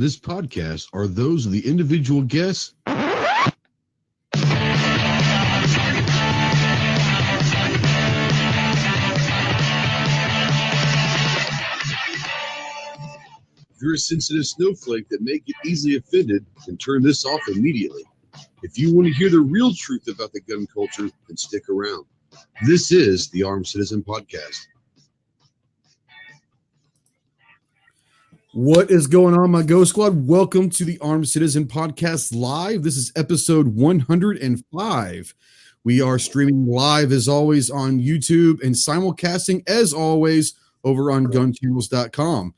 This podcast are those of the individual guests. If you're a sensitive snowflake that may get easily offended, then turn this off immediately. If you want to hear the real truth about the gun culture, then stick around. This is the Armed Citizen Podcast. What is going on, my Go Squad? Welcome to the Armed Citizen Podcast Live. This is episode 105. We are streaming live, as always, on YouTube and simulcasting, as always, over on gunchannels.com.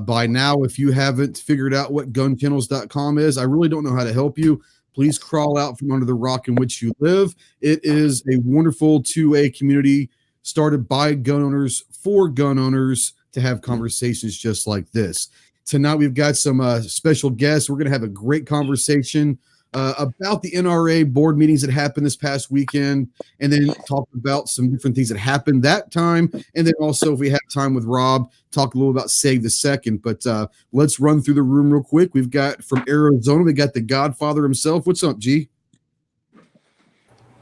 By now, if you haven't figured out what gunchannels.com is, I really don't know how to help you. Please crawl out from under the rock in which you live. It is a wonderful 2A community started by gun owners for gun owners to have conversations just like this. Tonight, we've got some special guests. We're going to have a great conversation about the NRA board meetings that happened this past weekend, and then talk about some different things that happened that time. And then also, if we have time with Rob, talk a little about Save the Second. But let's run through the room real quick. We've got from Arizona, we got the Godfather himself. What's up, G?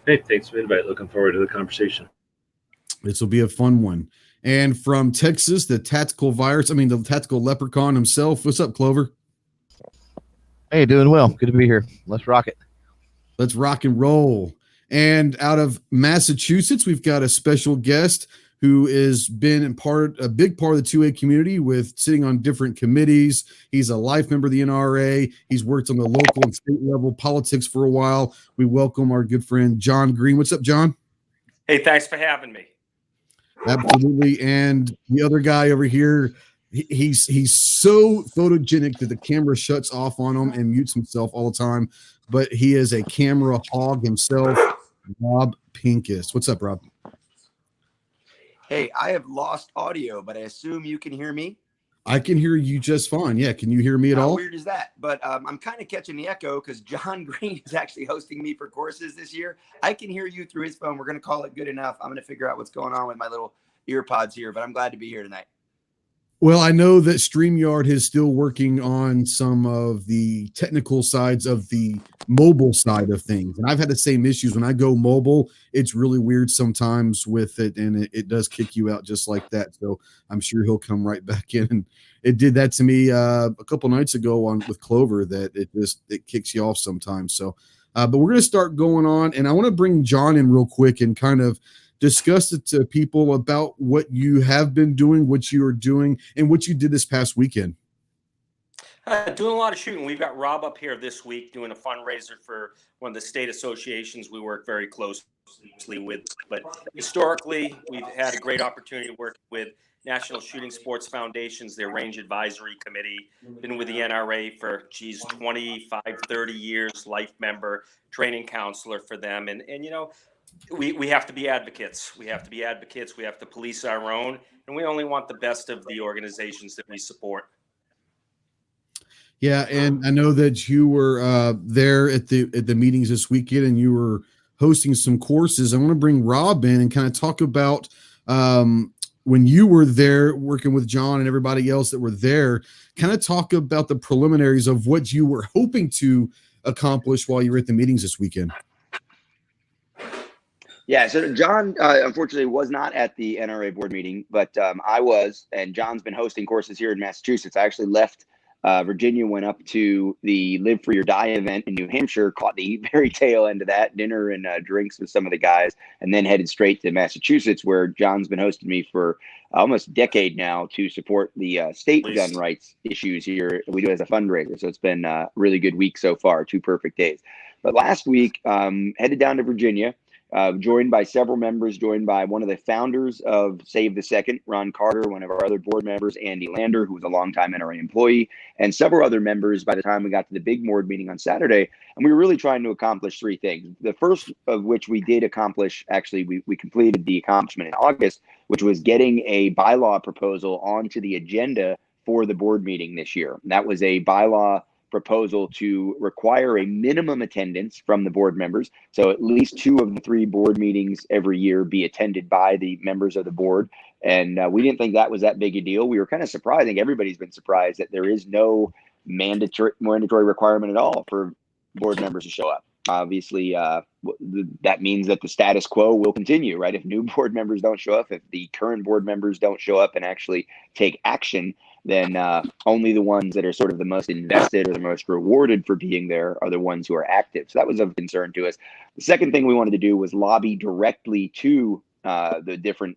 Hey, thanks for the invite. Looking forward to the conversation. This will be a fun one. And from Texas, the tactical leprechaun himself. What's up, Clover? Hey, doing well. Good to be here. Let's rock it. Let's rock and roll. And out of Massachusetts, we've got a special guest who has been a big part of the 2A community with sitting on different committees. He's a life member of the NRA. He's worked on the local and state level politics for a while. We welcome our good friend, John Green. What's up, John? Hey, thanks for having me. Absolutely. And the other guy over here, he's so photogenic that the camera shuts off on him and mutes himself all the time. But he is a camera hog himself, Rob Pincus. What's up, Rob? Hey, I have lost audio, but I assume you can hear me. I can hear you just fine. Yeah, can you hear me at all? How weird is that? But I'm kind of catching the echo because John Green is actually hosting me for courses this year. I can hear you through his phone. We're going to call it good enough. I'm going to figure out what's going on with my little ear pods here, but I'm glad to be here tonight. Well, I know that StreamYard is still working on some of the technical sides of the mobile side of things. And I've had the same issues when I go mobile. It's really weird sometimes with it, and it does kick you out just like that. So I'm sure he'll come right back in. And it did that to me a couple nights ago with Clover, that it kicks you off sometimes. So, but we're going to start going on, and I want to bring John in real quick and kind of discuss it to people about what you have been doing, what you are doing, and what you did this past weekend. Doing a lot of shooting. We've got Rob up here this week doing a fundraiser for one of the state associations we work very closely with. But historically, we've had a great opportunity to work with National Shooting Sports Foundations, their range advisory committee. Been with the NRA for 25, 30 years, life member, training counselor for them. And you know, we have to be advocates. We have to be advocates. We have to police our own, and we only want the best of the organizations that we support. Yeah, and I know that you were there at the meetings this weekend, and you were hosting some courses. I want to bring Rob in and kind of talk about when you were there working with John and everybody else that were there. Kind of talk about the preliminaries of what you were hoping to accomplish while you were at the meetings this weekend. Yeah, so John, unfortunately, was not at the NRA board meeting, but I was, and John's been hosting courses here in Massachusetts. I actually left Virginia, went up to the Live Free or Die event in New Hampshire, caught the very tail end of that, dinner and drinks with some of the guys, and then headed straight to Massachusetts, where John's been hosting me for almost a decade now to support the state gun rights issues here. We do it as a fundraiser, so it's been a really good week so far, 2 perfect days. But last week, headed down to Virginia, joined by several members, joined by one of the founders of Save the Second, Ron Carter, one of our other board members, Andy Lander, who was a longtime NRA employee, and several other members by the time we got to the big board meeting on Saturday. And we were really trying to accomplish 3 things. The first of which we did accomplish, actually, we completed the accomplishment in August, which was getting a bylaw proposal onto the agenda for the board meeting this year. And that was a bylaw proposal to require a minimum attendance from the board members. So at least 2 of the 3 board meetings every year be attended by the members of the board. And we didn't think that was that big a deal. We were kind of surprised. I think everybody's been surprised that there is no mandatory requirement at all for board members to show up. Obviously, that means that the status quo will continue, right? If new board members don't show up, if the current board members don't show up and actually take action, then only the ones that are sort of the most invested or the most rewarded for being there are the ones who are active. So that was of concern to us. The second thing we wanted to do was lobby directly to the different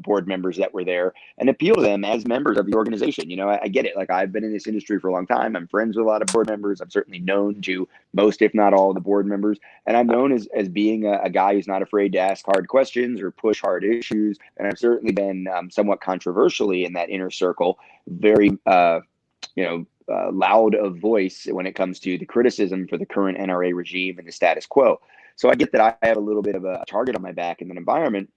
board members that were there and appeal to them as members of the organization. You know, I get it. Like, I've been in this industry for a long time. I'm friends with a lot of board members. I'm certainly known to most, if not all, of the board members. And I'm known as being a guy who's not afraid to ask hard questions or push hard issues. And I've certainly been somewhat controversially in that inner circle, very, loud of voice when it comes to the criticism for the current NRA regime and the status quo. So I get that I have a little bit of a target on my back in that environment.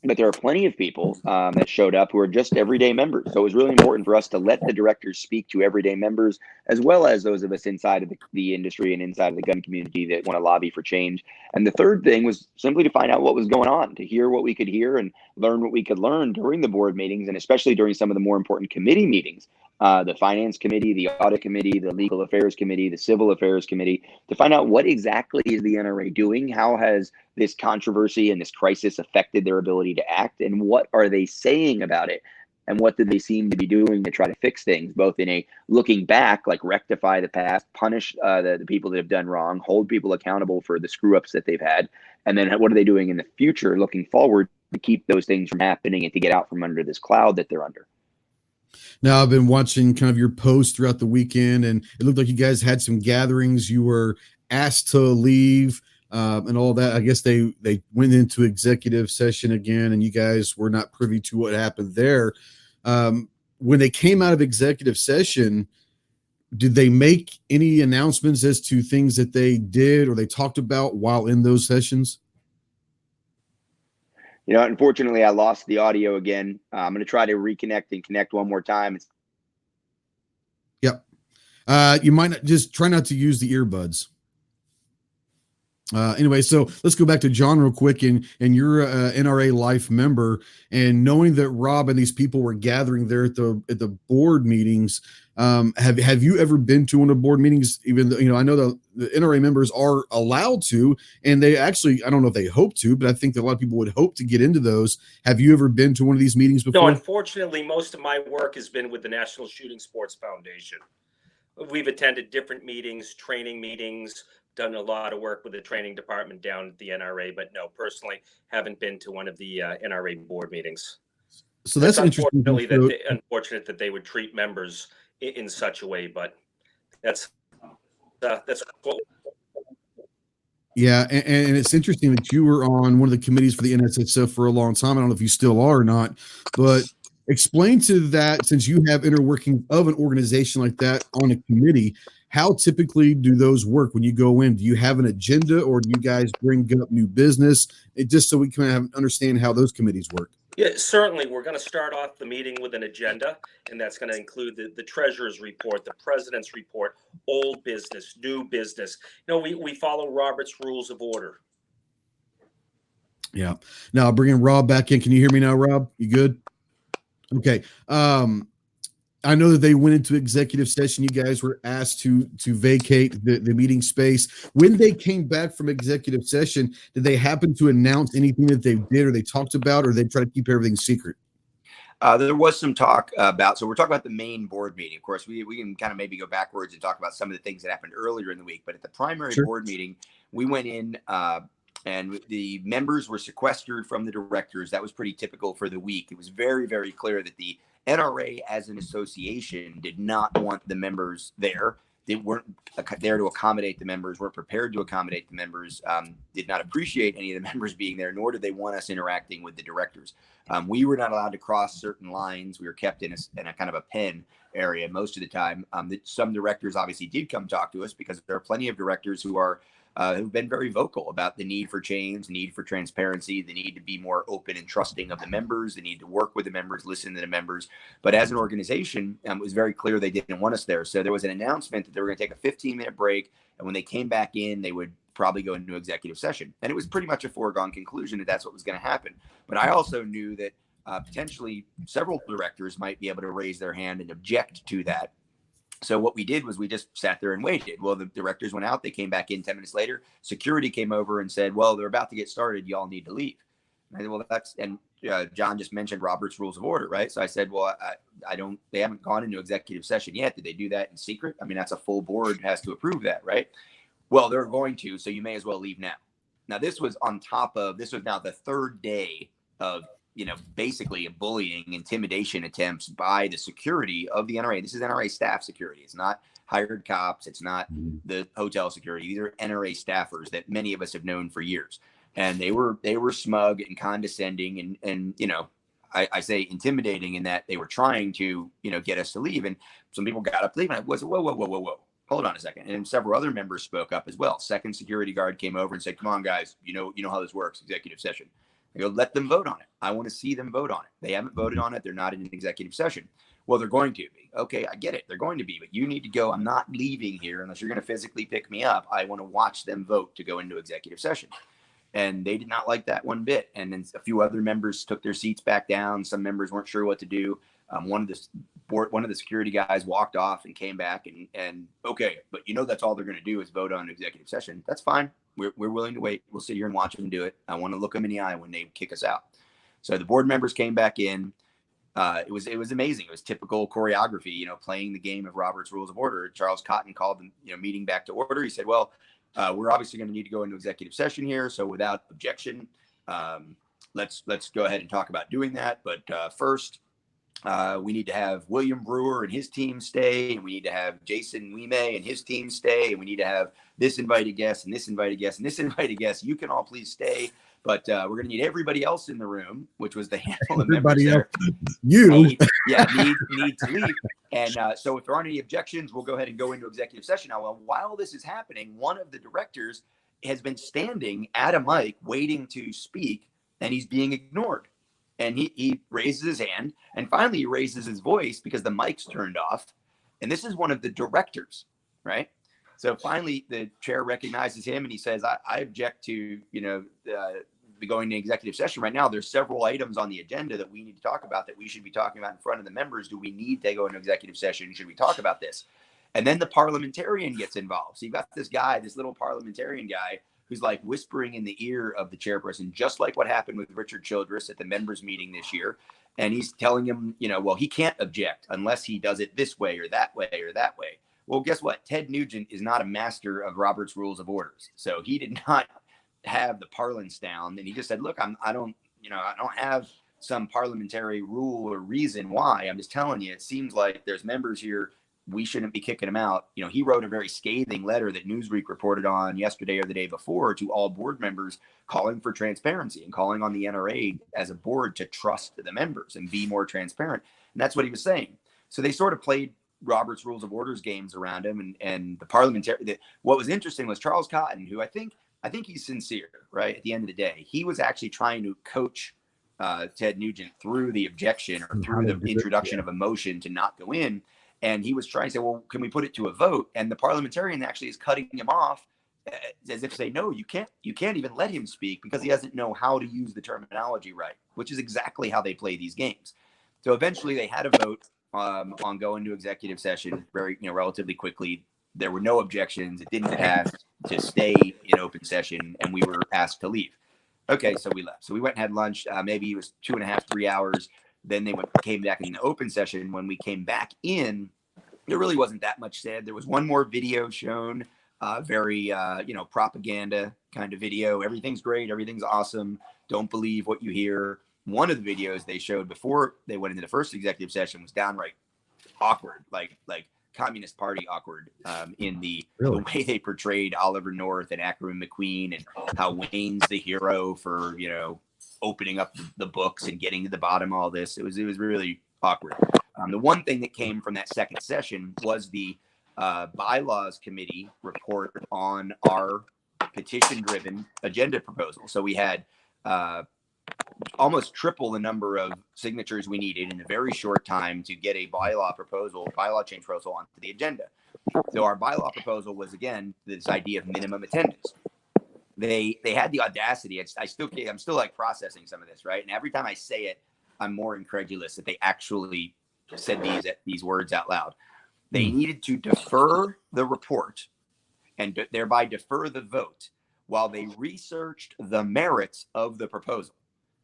But there are plenty of people that showed up who are just everyday members. So it was really important for us to let the directors speak to everyday members, as well as those of us inside of the industry and inside of the gun community that want to lobby for change. And the third thing was simply to find out what was going on, to hear what we could hear and learn what we could learn during the board meetings, and especially during some of the more important committee meetings, the finance committee, the audit committee, the legal affairs committee, the civil affairs committee, to find out what exactly is the NRA doing, how has this controversy and this crisis affected their ability to act, and what are they saying about it, and what do they seem to be doing to try to fix things, both in a looking back, like rectify the past, punish the people that have done wrong, hold people accountable for the screw ups that they've had, and then what are they doing in the future looking forward to keep those things from happening and to get out from under this cloud that they're under. Now, I've been watching kind of your posts throughout the weekend, and it looked like you guys had some gatherings. You were asked to leave and all that. I guess they went into executive session again, and you guys were not privy to what happened there. When they came out of executive session, did they make any announcements as to things that they did or they talked about while in those sessions? You know, unfortunately, I lost the audio again. I'm going to try to reconnect and connect one more time. Yep. You might not, just try not to use the earbuds. Anyway, so let's go back to John real quick. And you're a NRA Life member, and knowing that Rob and these people were gathering there at the board meetings, have you ever been to one of the board meetings? Even though, you know, I know the NRA members are allowed to, and they actually, I don't know if they hope to, but I think that a lot of people would hope to get into those. Have you ever been to one of these meetings before? No, unfortunately, most of my work has been with the National Shooting Sports Foundation. We've attended different meetings, training meetings, done a lot of work with the training department down at the NRA, but no, personally, haven't been to one of the NRA board meetings. So that's interesting. Unfortunate that they would treat members in such a way, but that's what. Yeah, and it's interesting that you were on one of the committees for the NSSF for a long time. I don't know if you still are or not, but explain to that, since you have inner working of an organization like that on a committee, how typically do those work when you go in? Do you have an agenda, or do you guys bring up new business? Just so we can understand how those committees work. Yeah, certainly. We're going to start off the meeting with an agenda, and that's going to include the treasurer's report, the president's report, old business, new business. You know, we follow Robert's Rules of Order. Yeah. Now I'll bring in Rob back in. Can you hear me now, Rob? You good? Okay. I know that they went into executive session. You guys were asked to vacate the meeting space. When they came back from executive session, did they happen to announce anything that they did or they talked about, or they try to keep everything secret? There was some talk about, so we're talking about the main board meeting. Of course, we can kind of maybe go backwards and talk about some of the things that happened earlier in the week. But at the primary board meeting, we went in and the members were sequestered from the directors. That was pretty typical for the week. It was very, very clear that the NRA as an association did not want the members there. They weren't there to accommodate the members, weren't prepared to accommodate the members, did not appreciate any of the members being there, nor did they want us interacting with the directors. We were not allowed to cross certain lines. We were kept in a kind of a pen area most of the time. Some directors obviously did come talk to us, because there are plenty of directors who are who've been very vocal about the need for change, the need for transparency, the need to be more open and trusting of the members, the need to work with the members, listen to the members. But as an organization, it was very clear they didn't want us there. So there was an announcement that they were going to take a 15-minute break. And when they came back in, they would probably go into executive session. And it was pretty much a foregone conclusion that that's what was going to happen. But I also knew that potentially several directors might be able to raise their hand and object to that. So what we did was we just sat there and waited. Well, the directors went out. They came back in 10 minutes later. Security came over and said, well, they're about to get started. Y'all need to leave. And I said, well, John just mentioned Robert's Rules of Order, right? So I said, well, I don't, they haven't gone into executive session yet. Did they do that in secret? I mean, that's a full board has to approve that, right? Well, they're going to, so you may as well leave now. Now, this was now the third day of, basically bullying, intimidation attempts by the security of the NRA. This is NRA staff security. It's not hired cops. It's not the hotel security. These are NRA staffers that many of us have known for years. And they were smug and condescending and I say intimidating in that they were trying to, get us to leave. And some people got up to leave and I was, whoa. Hold on a second. And several other members spoke up as well. Second security guard came over and said, come on, guys, you know how this works, executive session. I go, let them vote on it. I want to see them vote on it. They haven't voted on it. They're not in an executive session. Well, they're going to be. Okay, I get it. They're going to be, but you need to go. I'm not leaving here unless you're going to physically pick me up. I want to watch them vote to go into executive session. And they did not like that one bit. And then a few other members took their seats back down. Some members weren't sure what to do. One of the security guys walked off and came back and okay, but that's all they're going to do is vote on executive session. That's fine. We're willing to wait. We'll sit here and watch them do it. I want to look them in the eye when they kick us out. So the board members came back in. It was amazing. It was typical choreography, playing the game of Robert's Rules of Order. Charles Cotton called the meeting back to order. He said, well, we're obviously going to need to go into executive session here. So without objection, let's go ahead and talk about doing that. But first, we need to have William Brewer and his team stay, and we need to have Jason Wime and his team stay, and we need to have this invited guest and this invited guest and this invited guest. You can all please stay, but we're going to need everybody else in the room, which was the handful of members there. Need to leave. And so if there aren't any objections, we'll go ahead and go into executive session. Now, while this is happening, one of the directors has been standing at a mic waiting to speak, and he's being ignored. And he raises his hand, and finally he raises his voice because the mic's turned off. And this is one of the directors, right? So finally the chair recognizes him, and he says, I object to, going to executive session right now. There's several items on the agenda that we need to talk about that we should be talking about in front of the members. Do we need to go into executive session? Should we talk about this? And then the parliamentarian gets involved. So you've got this little parliamentarian guy who's like whispering in the ear of the chairperson, just like what happened with Richard Childress at the members meeting this year. And he's telling him, well, he can't object unless he does it this way or that way or that way. Well, guess what? Ted Nugent is not a master of Robert's Rules of Orders. So he did not have the parlance down. And he just said, look, I don't have some parliamentary rule or reason why. I'm just telling you, it seems like there's members here. We shouldn't be kicking him out. He wrote a very scathing letter that Newsweek reported on yesterday or the day before to all board members, calling for transparency and calling on the NRA as a board to trust the members and be more transparent. And that's what he was saying. So they sort of played Robert's Rules of Orders games around him. And the parliamentary, what was interesting was Charles Cotton, who I think he's sincere, right? At the end of the day, he was actually trying to coach Ted Nugent through the objection or through the introduction of a motion to not go in. And he was trying to say, well, can we put it to a vote? And the parliamentarian actually is cutting him off as if to say, no, you can't even let him speak because he doesn't know how to use the terminology right, which is exactly how they play these games. So eventually they had a vote on going to executive session very, relatively quickly. There were no objections. It didn't pass to stay in open session, and we were asked to leave. Okay, so we left. So we went and had lunch. Maybe it was 2.5, 3 hours. Then they came back in the open session. When we came back in, there really wasn't that much said. There was one more video shown, very, propaganda kind of video. Everything's great. Everything's awesome. Don't believe what you hear. One of the videos they showed before they went into the first executive session was downright awkward, like Communist Party awkward in the way they portrayed Oliver North and Ackerman McQueen and how Wayne's the hero for, opening up the books and getting to the bottom of all this. It was really awkward. The one thing that came from that second session was the bylaws committee report on our petition-driven agenda proposal. So we had almost triple the number of signatures we needed in a very short time to get a bylaw change proposal onto the agenda. So our bylaw proposal was, again, this idea of minimum attendance. They had the audacity. I'm still like processing some of this, right? And every time I say it, I'm more incredulous that they actually said these words out loud. They needed to defer the report and thereby defer the vote while they researched the merits of the proposal.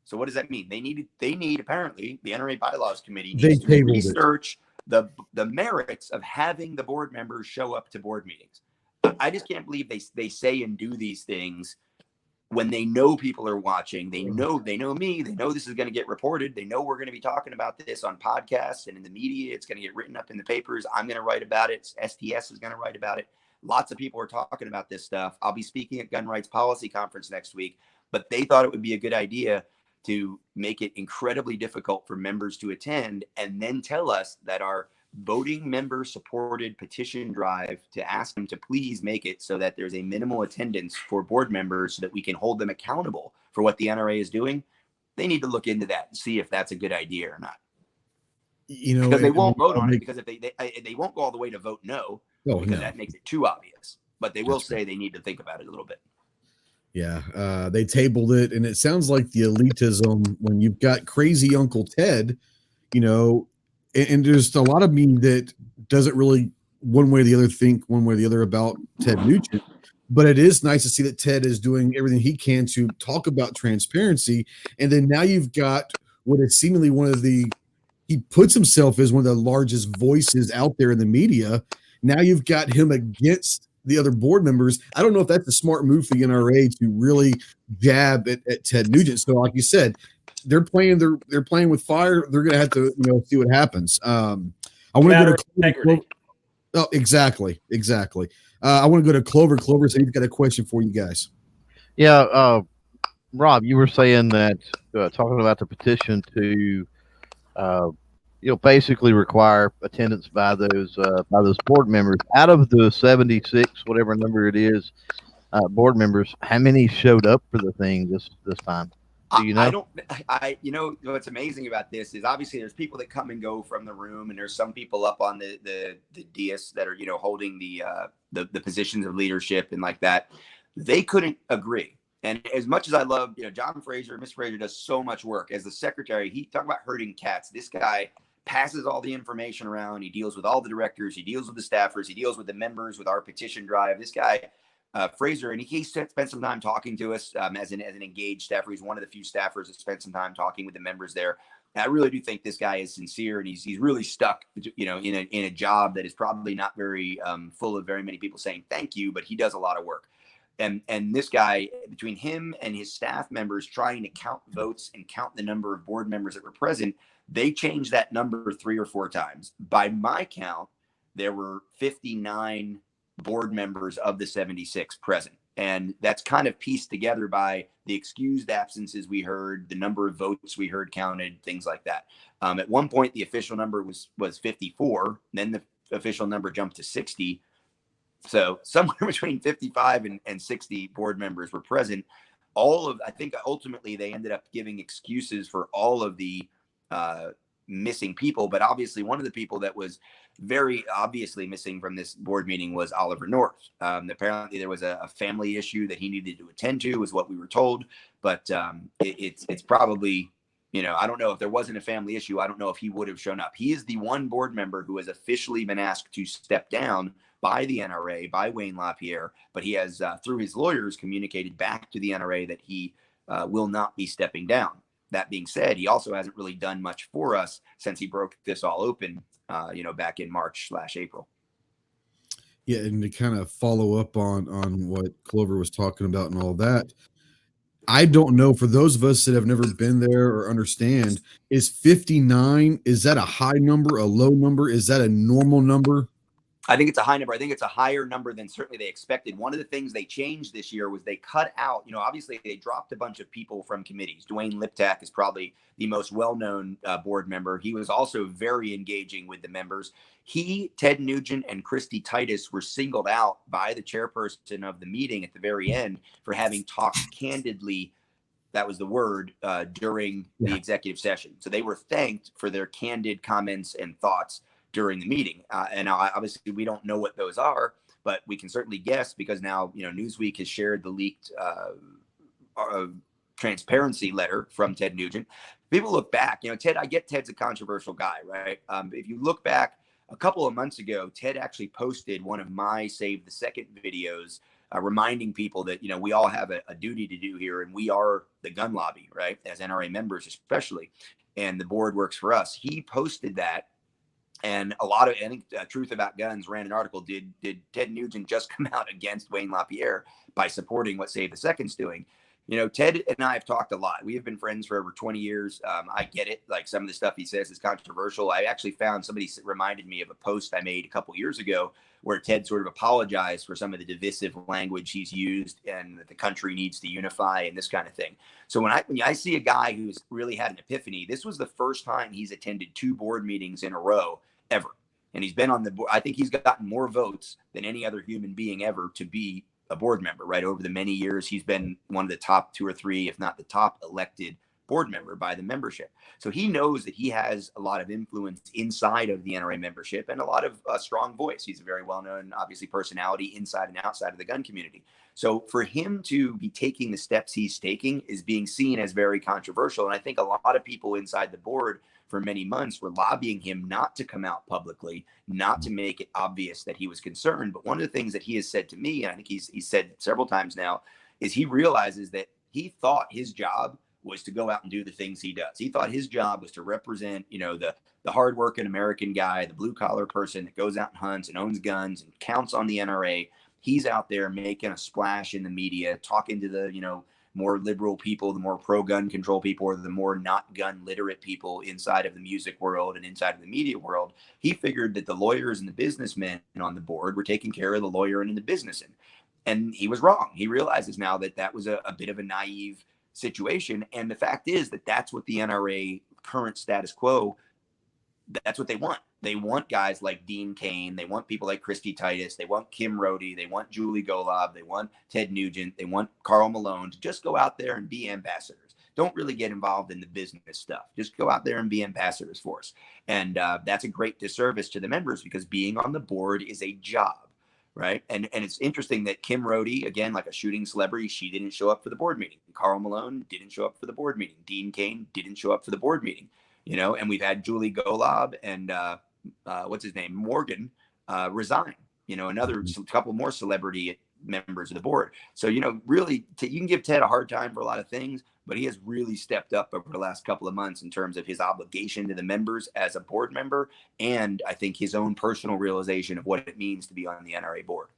So what does that mean? They need apparently the NRA bylaws committee needs to research the merits of having the board members show up to board meetings. I just can't believe they say and do these things when they know people are watching. They know me. They know this is going to get reported. They know we're going to be talking about this on podcasts and in the media. It's going to get written up in the papers. I'm going to write about it. STS is going to write about it. Lots of people are talking about this stuff. I'll be speaking at Gun Rights Policy Conference next week, but they thought it would be a good idea to make it incredibly difficult for members to attend and then tell us that our voting member supported petition drive to ask them to please make it so that there's a minimal attendance for board members so that we can hold them accountable for what the NRA is doing. They need to look into that and see if that's a good idea or not. Because they won't vote on it, because if they won't go all the way to vote no, because that makes it too obvious. But they will say they need to think about it a little bit. Yeah, they tabled it, and it sounds like the elitism when you've got crazy Uncle Ted, and there's a lot of me that doesn't really one way or the other think one way or the other about Ted Nugent. But it is nice to see that Ted is doing everything he can to talk about transparency. And then now you've got what is seemingly he puts himself as one of the largest voices out there in the media. Now you've got him against the other board members. I don't know if that's a smart move for the NRA to really jab at Ted Nugent. So like you said, they're playing with fire. They're going to have to, see what happens. I want to go to Clover. Oh, exactly. I want to go to Clover. Clover, so he's got a question for you guys. Yeah. Rob, you were saying that talking about the petition to, basically require attendance by those board members. Out of the 76, whatever number it is, board members, how many showed up for the thing this time? Do you know? What's amazing about this is obviously there's people that come and go from the room, and there's some people up on the dais that are holding the positions of leadership and like that. They couldn't agree. And as much as I love, John Fraser, Mr. Fraser does so much work as the secretary. He talked about herding cats. This guy passes all the information around. He deals with all the directors. He deals with the staffers. He deals with the members with our petition drive. This guy, Fraser, and he spent some time talking to us as an engaged staffer. He's one of the few staffers that spent some time talking with the members there. And I really do think this guy is sincere, and he's really stuck, in a job that is probably not very full of very many people saying thank you, but he does a lot of work. And this guy, between him and his staff members trying to count votes and count the number of board members that were present, they changed that number 3 or 4 times. By my count, there were 59 board members of the 76 present. And that's kind of pieced together by the excused absences we heard, the number of votes we heard counted, things like that. At one point, the official number was 54. Then the official number jumped to 60. So somewhere between 55 and 60 board members were present. I think ultimately they ended up giving excuses for all of the missing people. But obviously one of the people that was very obviously missing from this board meeting was Oliver North. Apparently there was a family issue that he needed to attend to, was what we were told. But it's probably, I don't know if there wasn't a family issue. I don't know if he would have shown up. He is the one board member who has officially been asked to step down by the NRA, by Wayne LaPierre, but he has, through his lawyers, communicated back to the NRA that he will not be stepping down. That being said, he also hasn't really done much for us since he broke this all open, back in March/April. Yeah, and to kind of follow up on what Clover was talking about and all that, I don't know, for those of us that have never been there or understand, is 59, is that a high number, a low number? Is that a normal number? I think it's a high number. I think it's a higher number than certainly they expected. One of the things they changed this year was they cut out, obviously they dropped a bunch of people from committees. Dwayne Liptak is probably the most well-known board member. He was also very engaging with the members. He, Ted Nugent, and Christy Titus were singled out by the chairperson of the meeting at the very end for having talked candidly, that was the word, during the executive session. So they were thanked for their candid comments and thoughts during the meeting. And obviously we don't know what those are, but we can certainly guess because now, Newsweek has shared the leaked transparency letter from Ted Nugent. People look back, I get Ted's a controversial guy, right? If you look back, a couple of months ago, Ted actually posted one of my Save the Second videos, reminding people that, we all have a duty to do here, and we are the gun lobby, right? As NRA members, especially, and the board works for us. He posted that. And I think Truth About Guns ran an article. Did Ted Nugent just come out against Wayne LaPierre by supporting what Save the Second's doing? Ted and I have talked a lot. We have been friends for over 20 years. I get it. Like, some of the stuff he says is controversial. I actually found somebody reminded me of a post I made a couple years ago where Ted sort of apologized for some of the divisive language he's used and that the country needs to unify and this kind of thing. So when I see a guy who's really had an epiphany, this was the first time he's attended 2 board meetings in a row ever. And he's been on the board. I think he's gotten more votes than any other human being ever to be a board member, right? Over the many years, he's been one of the top 2 or 3, if not the top elected board member by the membership. So he knows that he has a lot of influence inside of the NRA membership and a lot of strong voice. He's a very well-known, obviously, personality inside and outside of the gun community. So for him to be taking the steps he's taking is being seen as very controversial. And I think a lot of people inside the board for many months were lobbying him not to come out publicly, not to make it obvious that he was concerned. But one of the things that he has said to me, and I think he's said several times now, is he realizes that he thought his job was to go out and do the things he does. He thought his job was to represent, the hardworking American guy, the blue collar person that goes out and hunts and owns guns and counts on the NRA. He's out there making a splash in the media, talking to the, more liberal people, the more pro-gun control people, or the more not gun literate people inside of the music world and inside of the media world. He figured that the lawyers and the businessmen on the board were taking care of the lawyer and the businessman. And he was wrong. He realizes now that that was a bit of a naive situation. And the fact is that that's what the NRA current status quo, that's what they want. They want guys like Dean Cain. They want people like Christy Titus. They want Kim Rhodey. They want Julie Golob. They want Ted Nugent. They want Carl Malone to just go out there and be ambassadors. Don't really get involved in the business stuff. Just go out there and be ambassadors for us. And that's a great disservice to the members, because being on the board is a job, right? And it's interesting that Kim Rhodey, again, like a shooting celebrity, she didn't show up for the board meeting. Carl Malone didn't show up for the board meeting. Dean Cain didn't show up for the board meeting. And we've had Julie Golob and Morgan resign, another couple more celebrity members of the board. So, really, you can give Ted a hard time for a lot of things, but he has really stepped up over the last couple of months in terms of his obligation to the members as a board member. And I think his own personal realization of what it means to be on the NRA board.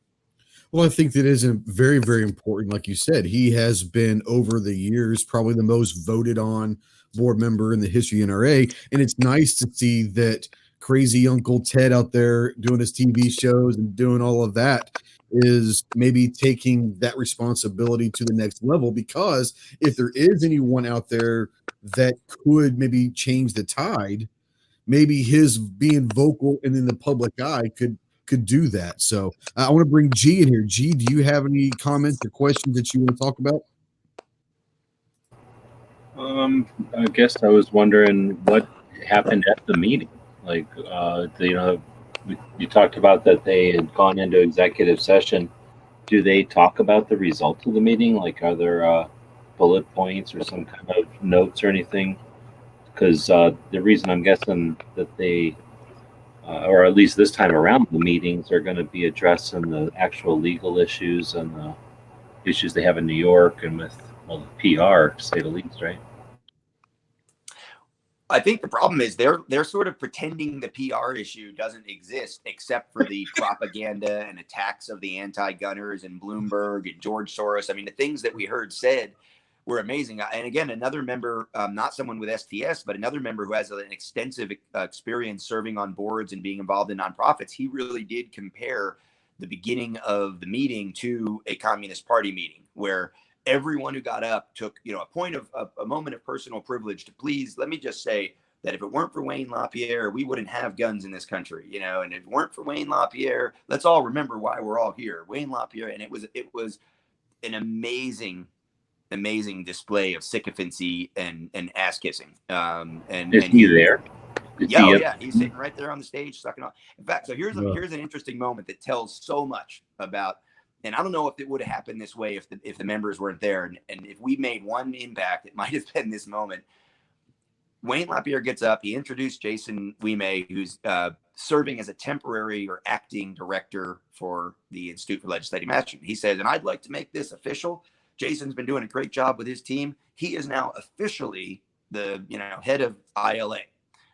Well, I think that is very, very important. Like you said, he has been over the years probably the most voted on board member in the history of NRA. And it's nice to see that crazy Uncle Ted out there doing his TV shows and doing all of that is maybe taking that responsibility to the next level, because if there is anyone out there that could maybe change the tide, maybe his being vocal and in the public eye could do that. So I want to bring G in here. G, do you have any comments or questions that you want to talk about? I guess I was wondering what happened at the meeting. Like, you talked about that they had gone into executive session. Do they talk about the result of the meeting? Like, are there bullet points or some kind of notes or anything? Because the reason I'm guessing that they, or at least this time around, the meetings are going to be addressing the actual legal issues and the issues they have in New York and with, well, the PR, to say the least, right? I think the problem is they're sort of pretending the PR issue doesn't exist, except for the propaganda and attacks of the anti-gunners and Bloomberg and George Soros. I mean, the things that we heard said were amazing. And again, another member, not someone with STS, but another member who has an extensive experience serving on boards and being involved in nonprofits, he really did compare the beginning of the meeting to a Communist Party meeting where everyone who got up took, a moment of personal privilege to please. Let me just say that if it weren't for Wayne LaPierre, we wouldn't have guns in this country, and if it weren't for Wayne LaPierre, let's all remember why we're all here. Wayne LaPierre. And it was an amazing display of sycophancy and ass kissing. Is he there? Yeah, he's sitting right there on the stage sucking on. In fact, so here's an interesting moment that tells so much about. And I don't know if it would have happened this way if the members weren't there. And if we made one impact, it might have been this moment. Wayne LaPierre gets up. He introduced Jason Wime, who's serving as a temporary or acting director for the Institute for Legislative Mastery. He says, and I'd like to make this official. Jason's been doing a great job with his team. He is now officially the head of ILA.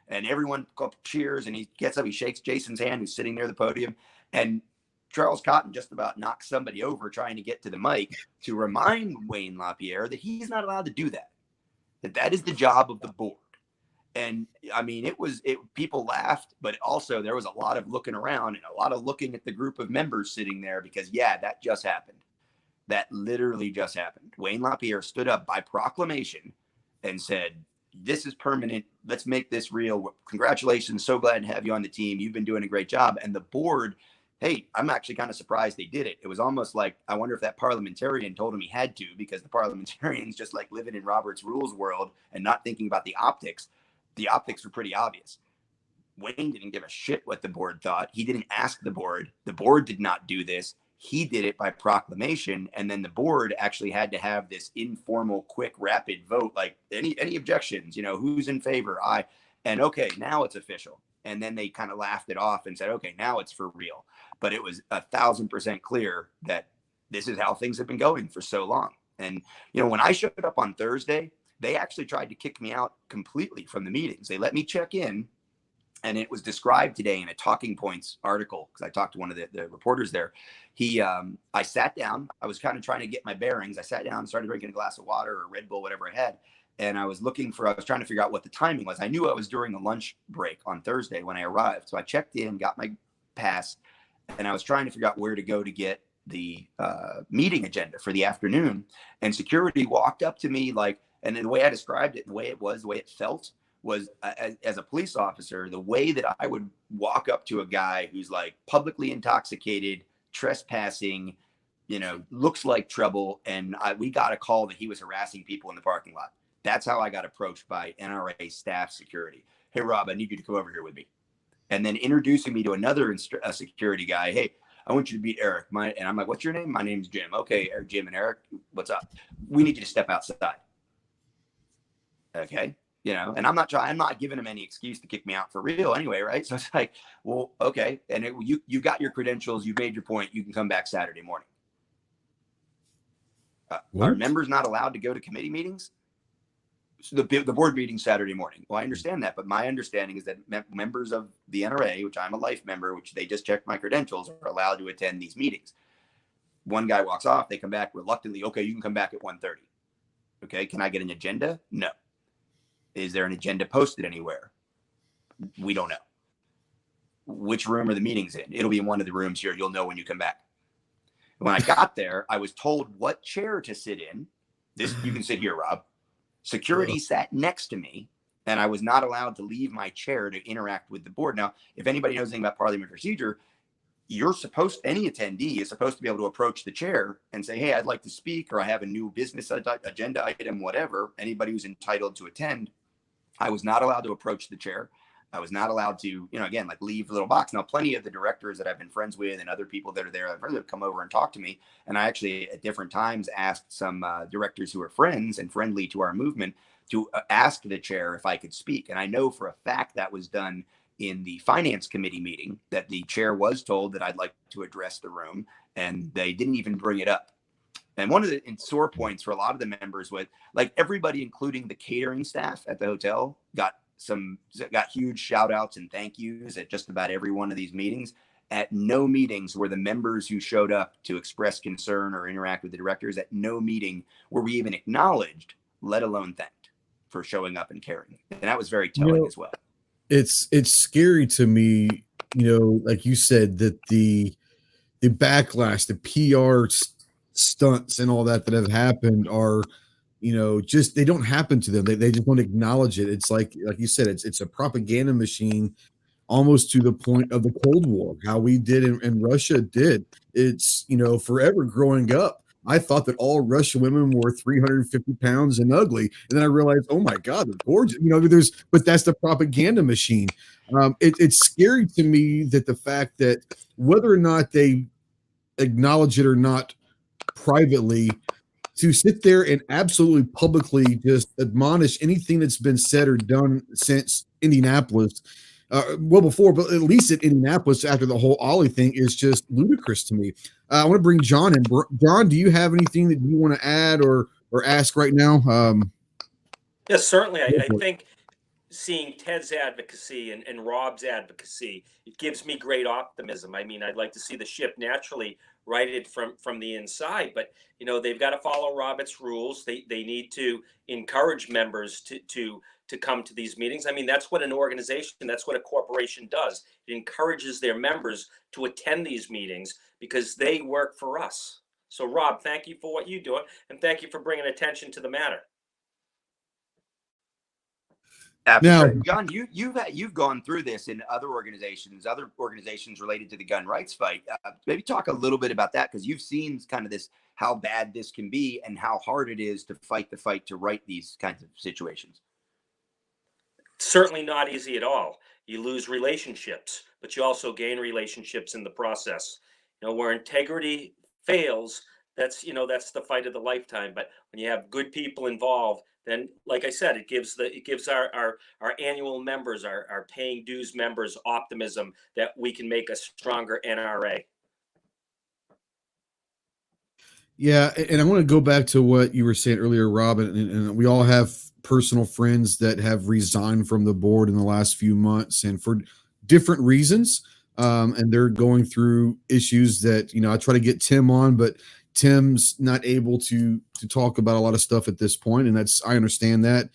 And everyone cheers, and he gets up, he shakes Jason's hand, who's sitting near the podium. And Charles Cotton just about knocks somebody over trying to get to the mic to remind Wayne LaPierre that he's not allowed to do that, that is the job of the board. And I mean, people laughed, but also there was a lot of looking around and a lot of looking at the group of members sitting there because, yeah, that just happened. That literally just happened. Wayne LaPierre stood up by proclamation and said, this is permanent. Let's make this real. Congratulations. So glad to have you on the team. You've been doing a great job. And the board, hey, I'm actually kind of surprised they did it. It was almost like, I wonder if that parliamentarian told him he had to, because the parliamentarian's just like living in Robert's Rules world and not thinking about the optics. The optics were pretty obvious. Wayne didn't give a shit what the board thought. He didn't ask the board. The board did not do this. He did it by proclamation. And then the board actually had to have this informal, quick, rapid vote. Like any objections, who's in favor? And okay, now it's official. And then they kind of laughed it off and said, okay, now it's for real. But it was 1,000% clear that this is how things have been going for so long. And, when I showed up on Thursday, they actually tried to kick me out completely from the meetings. They let me check in, and it was described today in a Talking Points article, because I talked to one of the reporters there. I sat down. I was kind of trying to get my bearings. I sat down, started drinking a glass of water or Red Bull, whatever I had. And I was trying to figure out what the timing was. I knew I was during a lunch break on Thursday when I arrived. So I checked in, got my pass, and I was trying to figure out where to go to get the meeting agenda for the afternoon. And security walked up to me and the way I described it, the way it felt was as a police officer, the way that I would walk up to a guy who's like publicly intoxicated, trespassing, looks like trouble. And we got a call that he was harassing people in the parking lot. That's how I got approached by NRA staff security. Hey, Rob, I need you to come over here with me. And then introducing me to another security guy. Hey, I want you to meet Eric. And I'm like, what's your name? My name's Jim. Okay, Jim and Eric, what's up? We need you to step outside. Okay. And I'm not giving him any excuse to kick me out for real anyway, right? So it's like, well, okay. And you got your credentials. You made your point. You can come back Saturday morning. Are members not allowed to go to committee meetings? So the board meeting Saturday morning. Well, I understand that, but my understanding is that members of the NRA, which I'm a life member, which they just checked my credentials, are allowed to attend these meetings. One guy walks off. They come back reluctantly. Okay, you can come back at 1:30. Okay, can I get an agenda? No. Is there an agenda posted anywhere? We don't know. Which room are the meetings in? It'll be in one of the rooms here. You'll know when you come back. When I got there, I was told what chair to sit in. You can sit here, Rob. Security sat next to me, and I was not allowed to leave my chair to interact with the board. Now, if anybody knows anything about parliament procedure, any attendee is supposed to be able to approach the chair and say, hey, I'd like to speak, or I have a new business agenda item, whatever. Anybody who's entitled to attend. I was not allowed to approach the chair. I was not allowed to, leave the little box. Now, plenty of the directors that I've been friends with and other people that are there, I've heard them come over and talk to me. And I actually, at different times, asked some directors who are friends and friendly to our movement to ask the chair if I could speak. And I know for a fact that was done in the finance committee meeting, that the chair was told that I'd like to address the room, and they didn't even bring it up. And one of the sore points for a lot of the members was, everybody, including the catering staff at the hotel, got huge shout outs and thank yous at just about every one of these meetings. At no meetings were the members who showed up to express concern or interact with the directors, at no meeting were we even acknowledged, let alone thanked for showing up and caring. And that was very telling as well. It's scary to me, like you said, that the backlash, the PR stunts and all that have happened are, just, they don't happen to them. They just don't acknowledge it. It's like you said, it's a propaganda machine, almost to the point of the Cold War, how we did and Russia did. It's, forever growing up, I thought that all Russian women were 350 pounds and ugly. And then I realized, oh my God, they're gorgeous. But that's the propaganda machine. It's scary to me that the fact that whether or not they acknowledge it or not privately, to sit there and absolutely publicly just admonish anything that's been said or done since Indianapolis, well before, but at least at Indianapolis after the whole Ollie thing is just ludicrous to me. I want to bring John in. John, do you have anything that you want to add or ask right now? Yes, certainly. I think seeing Ted's advocacy and Rob's advocacy, it gives me great optimism. I mean, I'd like to see the ship naturally righted from the inside, but they've got to follow Robert's rules. They need to encourage members to come to these meetings. I mean, that's what an organization, that's what a corporation does. It encourages their members to attend these meetings because they work for us. So, Rob, thank you for what you do, and thank you for bringing attention to the matter. Now, John, you've gone through this in other organizations related to the gun rights fight. Maybe talk a little bit about that, because you've seen kind of this, how bad this can be and how hard it is to fight the fight to right these kinds of situations. Certainly not easy at all. You lose relationships, but you also gain relationships in the process. Where integrity fails, that's the fight of the lifetime. But when you have good people involved, then, like I said, it gives our annual members, our paying dues members, optimism that we can make a stronger NRA. Yeah, and I want to go back to what you were saying earlier, Rob, and we all have personal friends that have resigned from the board in the last few months, and for different reasons. And they're going through issues that I try to get Tim on, but Tim's not able to talk about a lot of stuff at this point, and I understand that.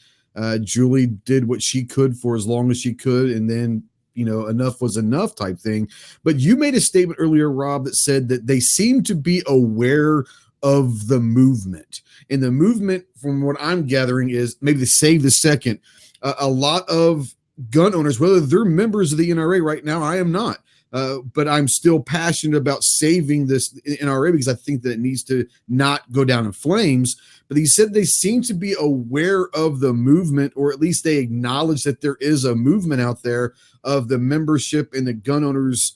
Julie did what she could for as long as she could, and then enough was enough type thing. But you made a statement earlier, Rob, that said that they seem to be aware of the movement, and the movement, from what I'm gathering, is maybe to save the second. A lot of gun owners, whether they're members of the NRA right now, I am not. But I'm still passionate about saving this NRA because I think that it needs to not go down in flames. But he said they seem to be aware of the movement, or at least they acknowledge that there is a movement out there of the membership and the gun owners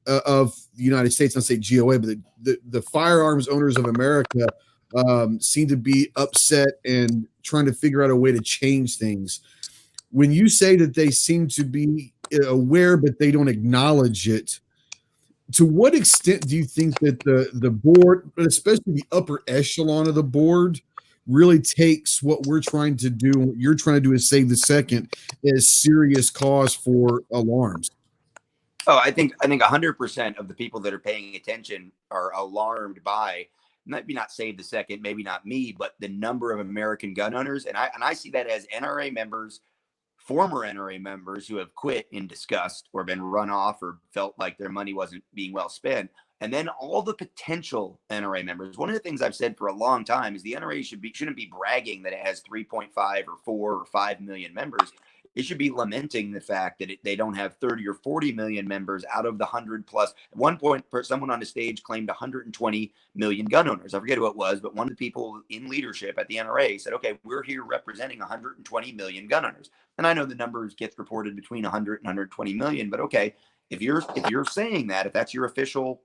of the United States. Not say GOA, but the firearms owners of America seem to be upset and trying to figure out a way to change things. When you say that they seem to be aware, but they don't acknowledge it, to what extent do you think that the board, but especially the upper echelon of the board, really takes what we're trying to do, and what you're trying to do is save the second, as serious cause for alarms? Oh, I think 100% of the people that are paying attention are alarmed by, maybe not save the second, maybe not me, but the number of American gun owners. And I see that as NRA members, former NRA members who have quit in disgust or been run off or felt like their money wasn't being well spent. And then all the potential NRA members. One of the things I've said for a long time is the NRA shouldn't be bragging that it has 3.5 or 4 or 5 million members. It should be lamenting the fact that they don't have 30 or 40 million members out of the 100 plus. At one point, someone on the stage claimed 120 million gun owners. I forget who it was, but one of the people in leadership at the NRA said, okay, we're here representing 120 million gun owners. And I know the numbers gets reported between 100 and 120 million, but okay, if you're saying that, if that's your official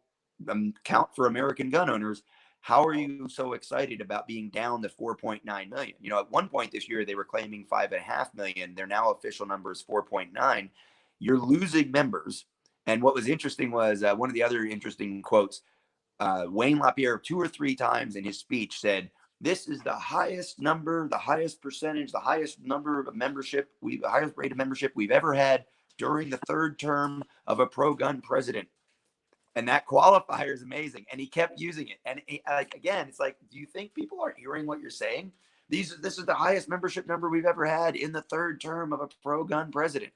count for American gun owners, how are you so excited about being down to 4.9 million? At one point this year, they were claiming 5.5 million. Their now official number is 4.9. You're losing members. And what was interesting was one of the other interesting quotes, Wayne LaPierre 2 or 3 times in his speech said, this is the highest number, the highest percentage, the highest number of membership, the highest rate of membership we've ever had during the 3rd term of a pro-gun president. And that qualifier is amazing. And he kept using it. And again, it's like, do you think people aren't hearing what you're saying? This is the highest membership number we've ever had in the 3rd term of a pro-gun president.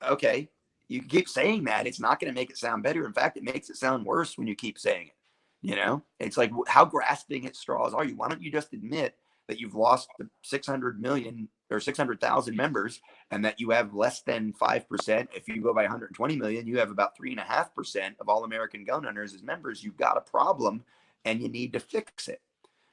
Okay, you keep saying that. It's not going to make it sound better. In fact, it makes it sound worse when you keep saying it. It's like, how grasping at straws are you? Why don't you just admit that you've lost 600 million or 600,000 members, and that you have less than 5%. If you go by 120 million, you have about 3.5% of all American gun owners as members. You've got a problem and you need to fix it.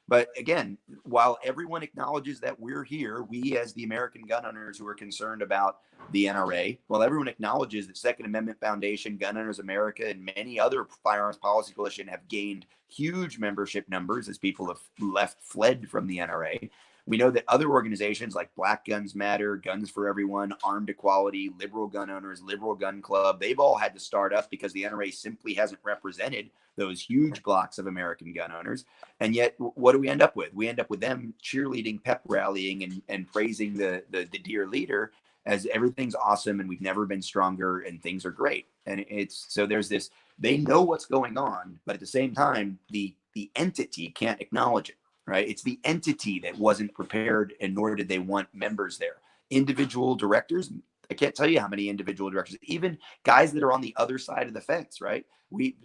But again, while everyone acknowledges that we're here, we as the American gun owners who are concerned about the NRA, while everyone acknowledges that Second Amendment Foundation, Gun Owners America, and many other firearms policy coalition have gained huge membership numbers as people have fled from the NRA, We know that other organizations like Black Guns Matter, Guns for Everyone, Armed Equality, Liberal Gun Owners, Liberal Gun Club, they've all had to start up because the NRA simply hasn't represented those huge blocks of American gun owners. And yet, what do we end up with? We end up with them cheerleading, pep rallying, and praising the dear leader as everything's awesome and we've never been stronger and things are great. And it's so there's this, they know what's going on, but at the same time, the entity can't acknowledge it. Right? It's the entity that wasn't prepared, and nor did they want members there. Individual directors, I can't tell you how many individual directors, even guys that are on the other side of the fence, right? We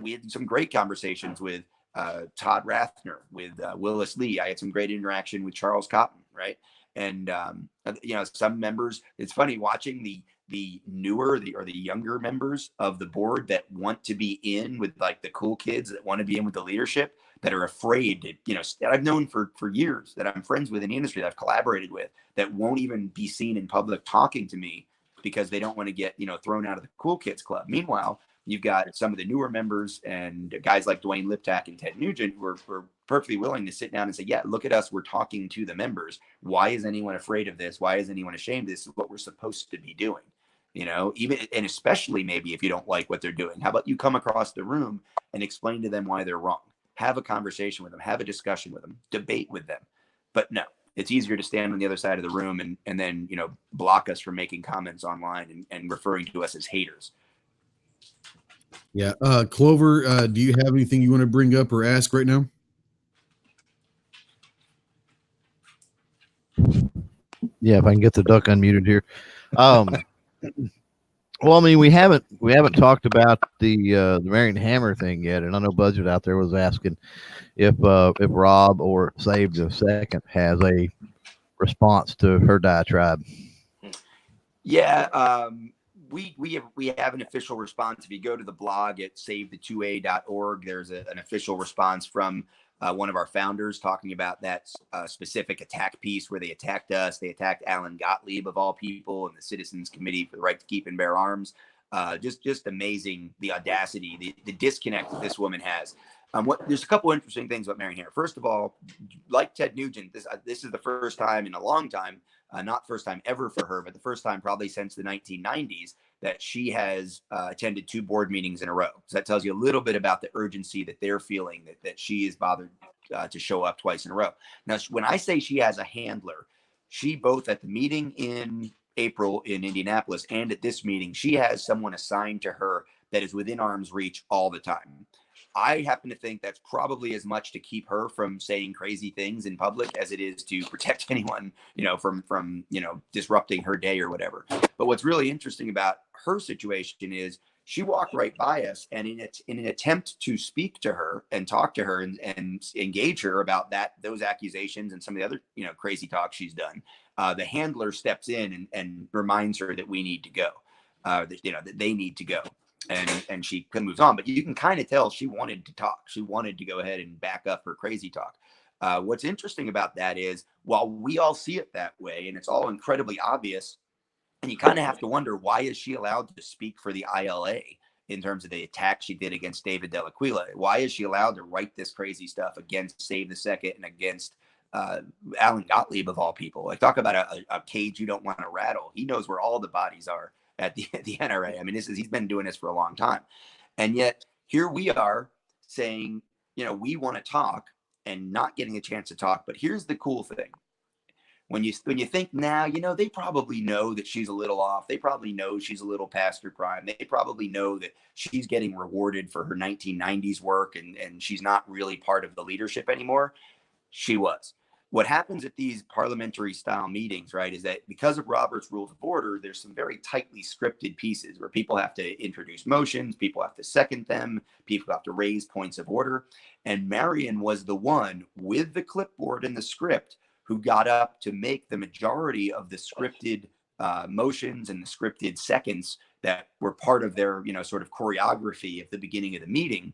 had some great conversations with Todd Rathner, with Willis Lee. I had some great interaction with Charles Cotton, right? And some members, it's funny watching the newer or the younger members of the board that want to be in with like the cool kids that want to be in with the leadership, that are afraid to, that I've known for years, that I'm friends with in the industry, that I've collaborated with, that won't even be seen in public talking to me because they don't want to get, thrown out of the cool kids club. Meanwhile, you've got some of the newer members and guys like Dwayne Liptak and Ted Nugent who are perfectly willing to sit down and say, yeah, look at us. We're talking to the members. Why is anyone afraid of this? Why is anyone ashamed? This is what we're supposed to be doing. Even, and especially maybe if you don't like what they're doing, how about you come across the room and explain to them why they're wrong? Have a conversation with them, have a discussion with them, debate with them. But no, it's easier to stand on the other side of the room and then, block us from making comments online and referring to us as haters. Yeah. Clover, do you have anything you want to bring up or ask right now? Yeah, if I can get the duck unmuted here. Well, I mean, we haven't talked about the Marion Hammer thing yet, and I know Budget out there was asking if Rob or Save the Second has a response to her diatribe. Yeah, we have an official response. If you go to the blog at savethe2a.org, there's an official response from one of our founders talking about that specific attack piece where they attacked us. They attacked Alan Gottlieb of all people and the Citizens Committee for the Right to Keep and Bear Arms. Just amazing, the audacity, the disconnect that this woman has. There's a couple interesting things about Marion Hammer. First of all, like Ted Nugent, this is the first time in a long time, not first time ever for her, but the first time probably since the 1990s that she has attended 2 board meetings in a row. So that tells you a little bit about the urgency that they're feeling, that she is bothered to show up twice in a row. Now, when I say she has a handler, she both at the meeting in April in Indianapolis and at this meeting, she has someone assigned to her that is within arm's reach all the time. I happen to think that's probably as much to keep her from saying crazy things in public as it is to protect anyone, from disrupting her day or whatever. But what's really interesting about her situation is she walked right by us, and in an attempt to speak to her and talk to her and engage her about those accusations and some of the other, crazy talk she's done, the handler steps in and reminds her that we need to go, that they need to go. And she moves on, but you can kind of tell she wanted to talk. She wanted to go ahead and back up her crazy talk. What's interesting about that is while we all see it that way, and it's all incredibly obvious, and you kind of have to wonder, why is she allowed to speak for the ILA in terms of the attack she did against David Delaquila? Why is she allowed to write this crazy stuff against Save the Second and against Alan Gottlieb of all people? Like, talk about a cage you don't want to rattle. He knows where all the bodies are at the NRA. I mean, he's been doing this for a long time. And yet here we are saying, we want to talk and not getting a chance to talk. But here's the cool thing. When you think now, they probably know that she's a little off. They probably know she's a little past her prime. They probably know that she's getting rewarded for her 1990s work and she's not really part of the leadership anymore. She was. What happens at these parliamentary style meetings, right, is that because of Robert's Rules of Order, there's some very tightly scripted pieces where people have to introduce motions, people have to second them, people have to raise points of order. And Marion was the one with the clipboard and the script who got up to make the majority of the scripted motions and the scripted seconds that were part of their, sort of choreography at the beginning of the meeting.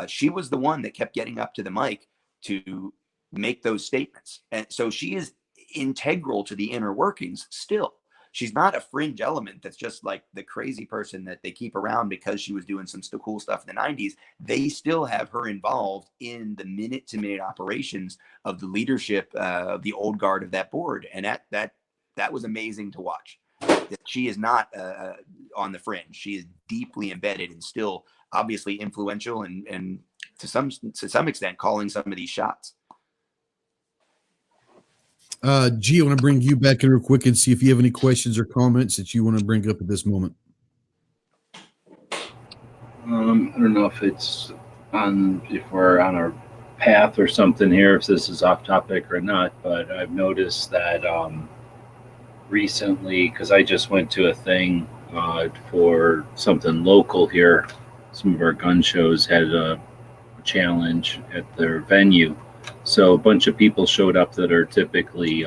She was the one that kept getting up to the mic to make those statements. And so she is integral to the inner workings still. she's not a fringe element that's just like the crazy person that they keep around because she was doing some cool stuff in the 90s. They still have her involved in the minute to minute operations of the leadership of the old guard of that board. And that was amazing to watch. She is not on the fringe. She is deeply embedded and still obviously influential and to some extent calling some of these shots. G, I want to bring you back in real quick and see if you have any questions or comments that you want to bring up at this moment. I don't know if we're on our path or something here, if this is off topic or not, but I've noticed that recently, because I just went to a thing for something local here. Some of our gun shows had a challenge at their venue. So a bunch of people showed up that are typically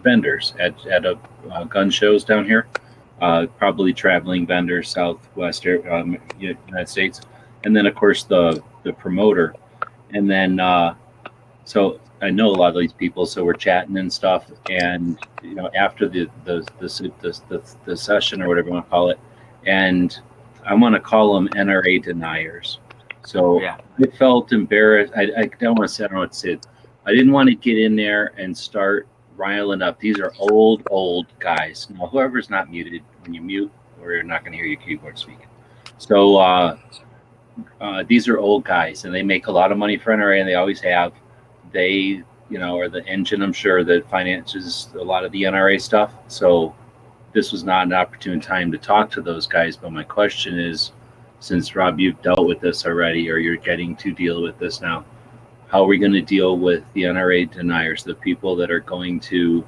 vendors at gun shows down here, probably traveling vendors, Southwest United States. And then, of course, the promoter. And then, so I know a lot of these people, so we're chatting and stuff. And, after the session or whatever you want to call it, and I want to call them NRA deniers. So yeah. I felt embarrassed. I don't want to say, I don't know what to say. I didn't want to get in there and start riling up. These are old guys. Now, whoever's not muted, when you mute, or you're not going to hear your keyboard speaking. So these are old guys, and they make a lot of money for NRA, and they always have. They, are the engine, I'm sure, that finances a lot of the NRA stuff. So this was not an opportune time to talk to those guys. But my question is, since Rob, you've dealt with this already, or you're getting to deal with this now, how are we going to deal with the NRA deniers, the people that are going to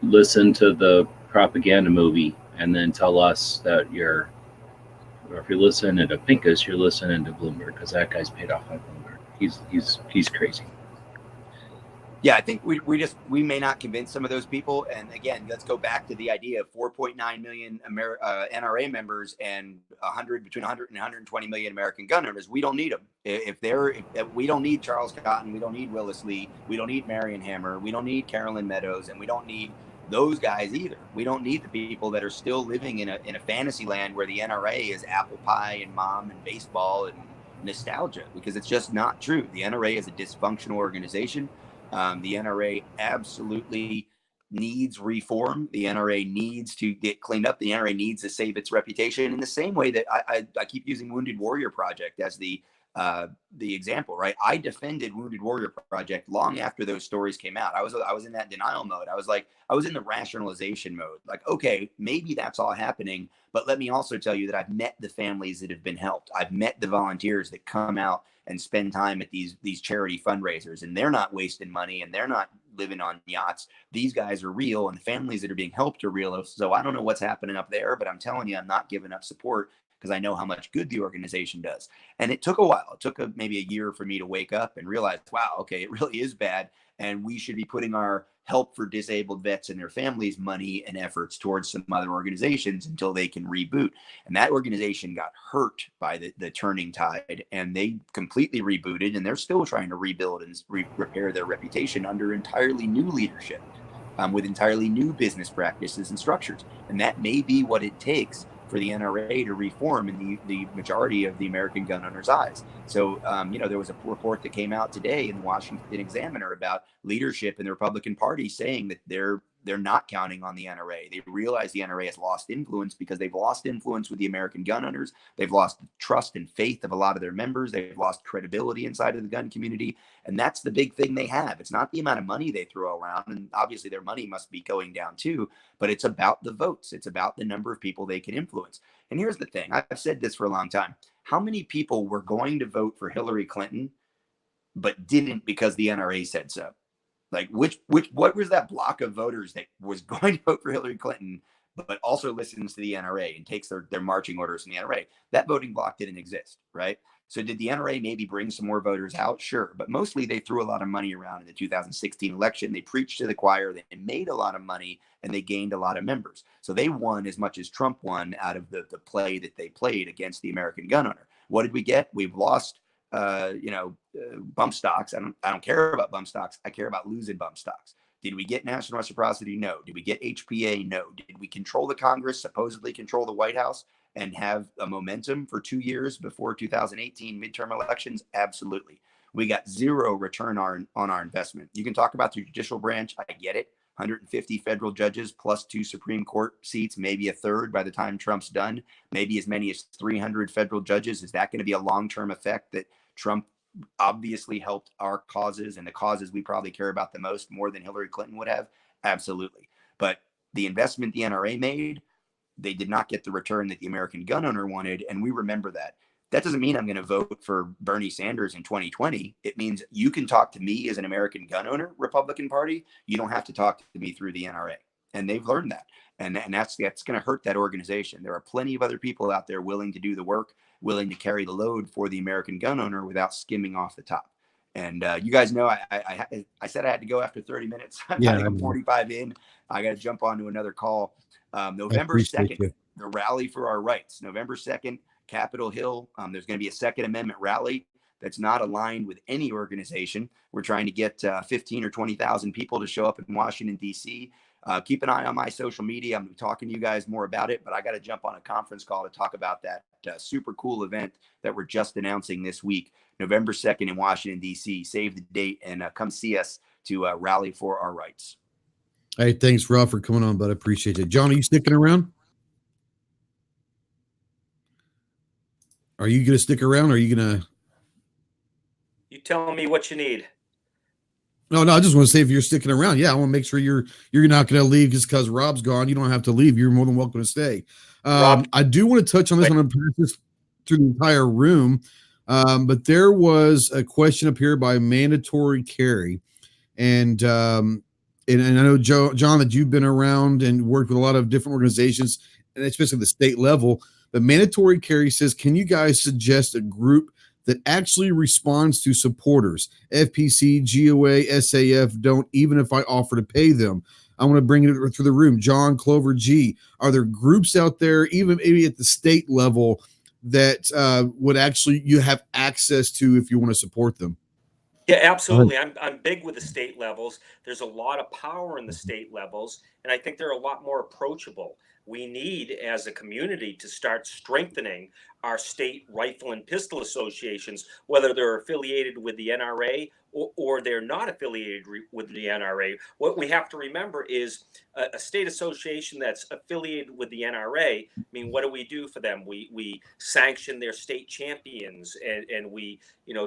listen to the propaganda movie and then tell us that or if you're listening to Pincus, you're listening to Bloomberg, because that guy's paid off by Bloomberg. He's crazy. Yeah, I think we may not convince some of those people. And again, let's go back to the idea of 4.9 million NRA members and between 100 and 120 million American gun owners. We don't need them. If we don't need Charles Cotton, we don't need Willis Lee, we don't need Marion Hammer, we don't need Carolyn Meadows, and we don't need those guys either. We don't need the people that are still living in a fantasy land where the NRA is apple pie and mom and baseball and nostalgia, because it's just not true. The NRA is a dysfunctional organization. The NRA absolutely needs reform. The NRA needs to get cleaned up. The NRA needs to save its reputation in the same way that I keep using Wounded Warrior Project as the example, right? I defended Wounded Warrior Project long after those stories came out. I was in that denial mode. I was in the rationalization mode. Like, okay, maybe that's all happening, but let me also tell you that I've met the families that have been helped. I've met the volunteers that come out and spend time at these charity fundraisers, and they're not wasting money and they're not living on yachts. These guys are real, and the families that are being helped are real. So I don't know what's happening up there, but I'm telling you, I'm not giving up support, because I know how much good the organization does. And it took a while. It took maybe a year for me to wake up and realize, wow, okay, it really is bad. And we should be putting our help for disabled vets and their families money and efforts towards some other organizations until they can reboot. And that organization got hurt by the turning tide, and they completely rebooted, and they're still trying to rebuild and repair their reputation under entirely new leadership, with entirely new business practices and structures. And that may be what it takes for the NRA to reform in the majority of the American gun owners' eyes. So, there was a report that came out today in the Washington Examiner about leadership in the Republican Party saying that they're not counting on the NRA. They realize the NRA has lost influence because they've lost influence with the American gun owners. They've lost trust and faith of a lot of their members. They've lost credibility inside of the gun community. And that's the big thing they have. It's not the amount of money they throw around. And obviously their money must be going down too, but it's about the votes. It's about the number of people they can influence. And here's the thing. I've said this for a long time. How many people were going to vote for Hillary Clinton, but didn't because the NRA said so? Like what was that block of voters that was going to vote for Hillary Clinton, but also listens to the NRA and takes their marching orders from the NRA? That voting block didn't exist, right? So did the NRA maybe bring some more voters out? Sure. But mostly they threw a lot of money around in the 2016 election. They preached to the choir. They made a lot of money, and they gained a lot of members. So they won as much as Trump won out of the play that they played against the American gun owner. What did we get? We've lost bump stocks. I don't care about bump stocks. I care about losing bump stocks. Did we get national reciprocity? No. Did we get HPA? No. Did we control the Congress, supposedly control the White House, and have a momentum for 2 years before 2018 midterm elections? Absolutely. We got zero return on our investment. You can talk about the judicial branch. I get it. 150 federal judges plus 2 Supreme Court seats, maybe a third by the time Trump's done, maybe as many as 300 federal judges. Is that going to be a long-term effect that Trump obviously helped our causes and the causes we probably care about the most more than Hillary Clinton would have? Absolutely. But the investment the NRA made, they did not get the return that the American gun owner wanted. And we remember that. That doesn't mean I'm going to vote for Bernie Sanders in 2020. It means you can talk to me as an American gun owner, Republican Party. You don't have to talk to me through the NRA. And they've learned that. And that's going to hurt that organization. There are plenty of other people out there willing to do the work, willing to carry the load for the American gun owner without skimming off the top. And you guys know I said I had to go after 30 minutes. I'm 45 in. I got to jump on to another call. November 2nd, the Rally for Our Rights. November 2nd, Capitol Hill. There's going to be a Second Amendment rally that's not aligned with any organization. We're trying to get 15 or 20,000 people to show up in Washington, D.C. Keep an eye on my social media. I'm talking to you guys more about it, but I got to jump on a conference call to talk about that super cool event that we're just announcing this week, November 2nd in Washington, D.C. Save the date and come see us to rally for our rights. Hey, thanks, Rob, for coming on, bud. I appreciate it. John, are you sticking around? Are you going to stick around? Or are you going to? You telling me what you need. No, I just want to say if you're sticking around, I want to make sure you're not going to leave just because Rob's gone. You don't have to leave. You're more than welcome to stay. Rob, I do want to touch on this. I'm going to pass this through the entire room. But there was a question up here by mandatory carry. And I know, John, that you've been around and worked with a lot of different organizations, and especially the state level. But mandatory carry says, can you guys suggest a group that actually responds to supporters? FPC, GOA, SAF don't, even if I offer to pay them. I want to bring it through the room. John, Clover, G. Are there groups out there, even maybe at the state level, that would actually you have access to if you want to support them? Yeah, absolutely. I'm big with the state levels. There's a lot of power in the state levels, and I think they're a lot more approachable. We need, as a community, to start strengthening our state rifle and pistol associations, whether they're affiliated with the NRA or they're not affiliated with the NRA. What we have to remember is a state association that's affiliated with the NRA. I mean, what do we do for them? We sanction their state champions, and we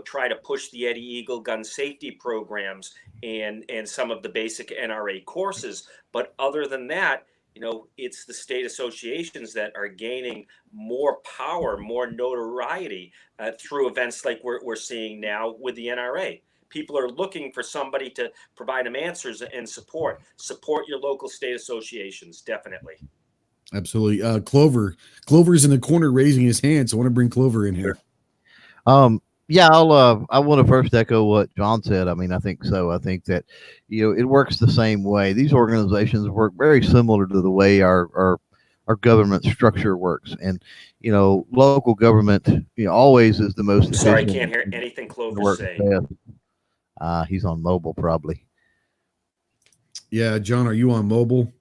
try to push the Eddie Eagle gun safety programs and some of the basic NRA courses. But other than that, it's the state associations that are gaining more power, more notoriety through events like we're seeing now with the NRA. People are looking for somebody to provide them answers and support. Support your local state associations, definitely. Absolutely. Clover's in the corner raising his hand, so I want to bring Clover in here. I want to first echo what John said. I mean, I think so. I think that, it works the same way. These organizations work very similar to the way our government structure works. And, local government, always is the most. I'm sorry, I can't hear anything Clover's saying. He's on mobile, probably. Yeah, John, are you on mobile?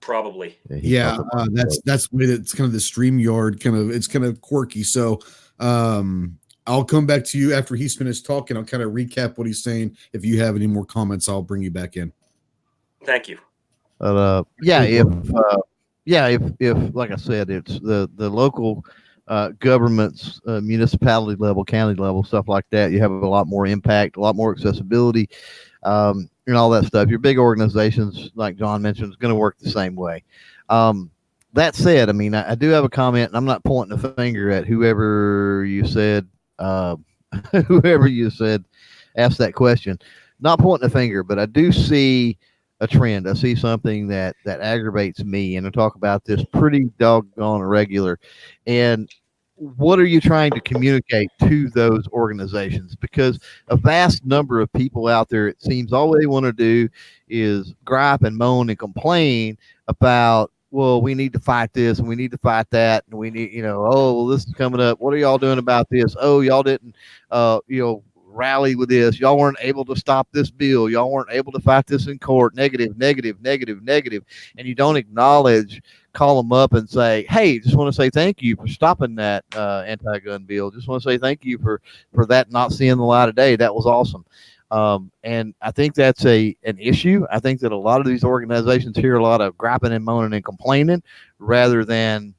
Probably. Yeah, that's the way that it's kind of the StreamYard it's kind of quirky. So I'll come back to you after he's finished talking. I'll kind of recap what he's saying. If you have any more comments, I'll bring you back in. Thank you. If like I said, it's the local governments, municipality level, county level, stuff like that. You have a lot more impact, a lot more accessibility, and all that stuff. Your big organizations, like John mentioned, is going to work the same way. That said, I mean, I do have a comment, and I'm not pointing a finger at whoever you said asked that question. Not pointing a finger, but I do see a trend. I see something that aggravates me, and I talk about this pretty doggone regular. And what are you trying to communicate to those organizations? Because a vast number of people out there, it seems all they want to do is gripe and moan and complain about, well, we need to fight this and we need to fight that, and we need, oh, well, this is coming up. What are y'all doing about this? Oh, y'all didn't, rally with this. Y'all weren't able to stop this bill. Y'all weren't able to fight this in court. Negative, negative, negative, negative. And you don't acknowledge, call them up and say, hey, just want to say thank you for stopping that anti-gun bill. Just want to say thank you for that not seeing the light of day. That was awesome. And I think that's an issue. I think that a lot of these organizations hear a lot of griping and moaning and complaining rather than,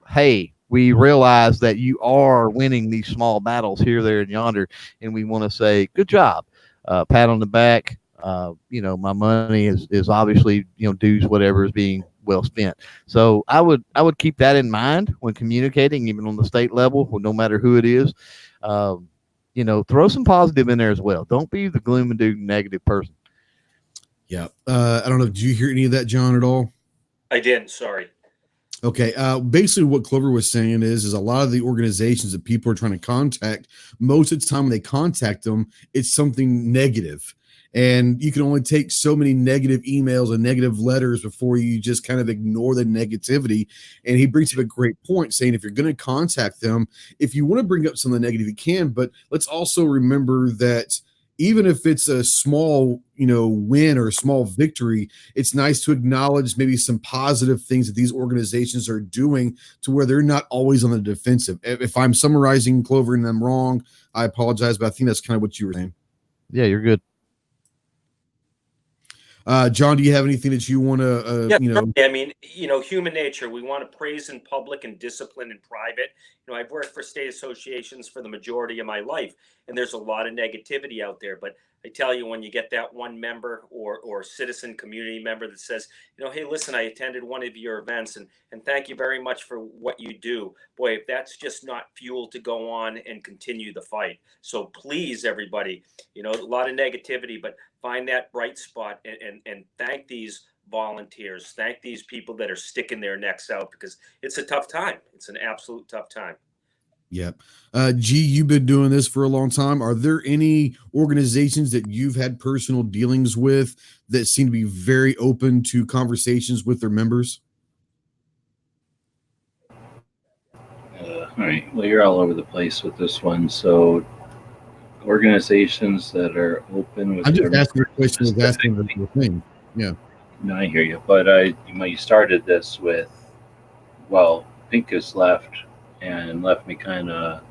hey, we realize that you are winning these small battles here, there, and yonder, and we want to say, good job, pat on the back. My money is obviously, dues, whatever is being well spent. So I would keep that in mind when communicating, even on the state level, no matter who it is. Throw some positive in there as well. Don't be the gloom and doom negative person. Yeah. I don't know. Did you hear any of that, John, at all? I didn't. Sorry. Okay. Basically what Clover was saying is a lot of the organizations that people are trying to contact, most of the time when they contact them, it's something negative. And you can only take so many negative emails and negative letters before you just kind of ignore the negativity. And he brings up a great point saying, if you're going to contact them, if you want to bring up some of the negative, you can, but let's also remember that even if it's a small, win or a small victory, it's nice to acknowledge maybe some positive things that these organizations are doing to where they're not always on the defensive. If I'm summarizing, Clover, and I'm wrong, I apologize, but I think that's kind of what you were saying. Yeah, you're good. John, do you have anything that you want to, I mean, human nature, we want to praise in public and discipline in private. I've worked for state associations for the majority of my life, and there's a lot of negativity out there. But I tell you, when you get that one member or citizen community member that says, hey, listen, I attended one of your events and thank you very much for what you do. Boy, if that's just not fuel to go on and continue the fight. So please, everybody, a lot of negativity, but find that bright spot and thank these volunteers, thank these people that are sticking their necks out, because it's a tough time. It's an absolute tough time. Yep. G, you've been doing this for a long time. Are there any organizations that you've had personal dealings with that seem to be very open to conversations with their members? All right. Well, you're all over the place with this one. So organizations that are open with I'm just asking a question. Was asking the thing. Yeah. No, I hear you. But you started this with, Pincus left me kind of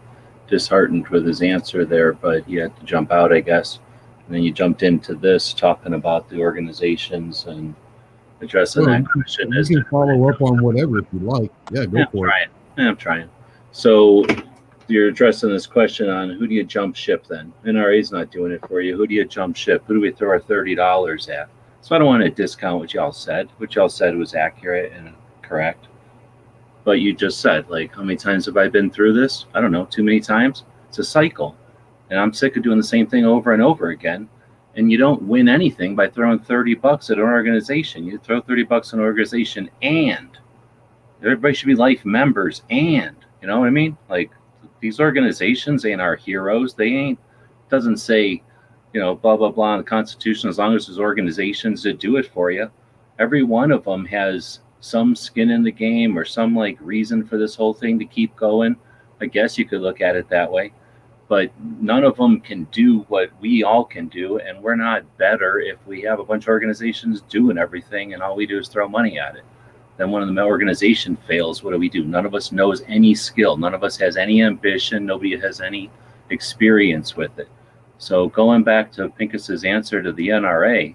disheartened with his answer there, but he had to jump out, I guess. And then you jumped into this, talking about the organizations and addressing that question. You can follow up on whatever if you like. Yeah, go for it. I'm trying. So you're addressing this question on who do you jump ship then? NRA's not doing it for you. Who do you jump ship? Who do we throw our $30 at? So I don't want to discount what y'all said. What y'all said was accurate and correct. But you just said, how many times have I been through this? I don't know, too many times. It's a cycle. And I'm sick of doing the same thing over and over again. And you don't win anything by throwing $30 at an organization. You throw $30 at an organization, and everybody should be life members, and, you know what I mean? These organizations ain't our heroes. Doesn't say, blah, blah, blah in the Constitution, as long as there's organizations that do it for you. Every one of them has some skin in the game or some reason for this whole thing to keep going. I guess you could look at it that way, but none of them can do what we all can do. And we're not better if we have a bunch of organizations doing everything and all we do is throw money at it. Then when the organization fails, what do? None of us knows any skill. None of us has any ambition. Nobody has any experience with it. So going back to Pincus's answer to the NRA,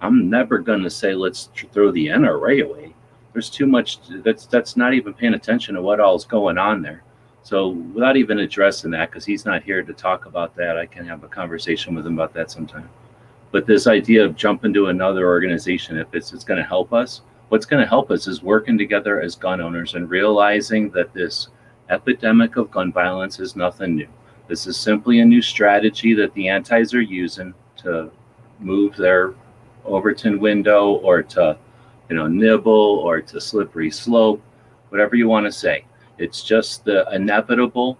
I'm never going to say let's throw the NRA away. There's too much. That's not even paying attention to what all's going on there. So without even addressing that, because he's not here to talk about that, I can have a conversation with him about that sometime. But this idea of jumping to another organization, if it's going to help us, what's going to help us is working together as gun owners and realizing that this epidemic of gun violence is nothing new. This is simply a new strategy that the antis are using to move their Overton window or to, nibble or to slippery slope, whatever you want to say. It's just the inevitable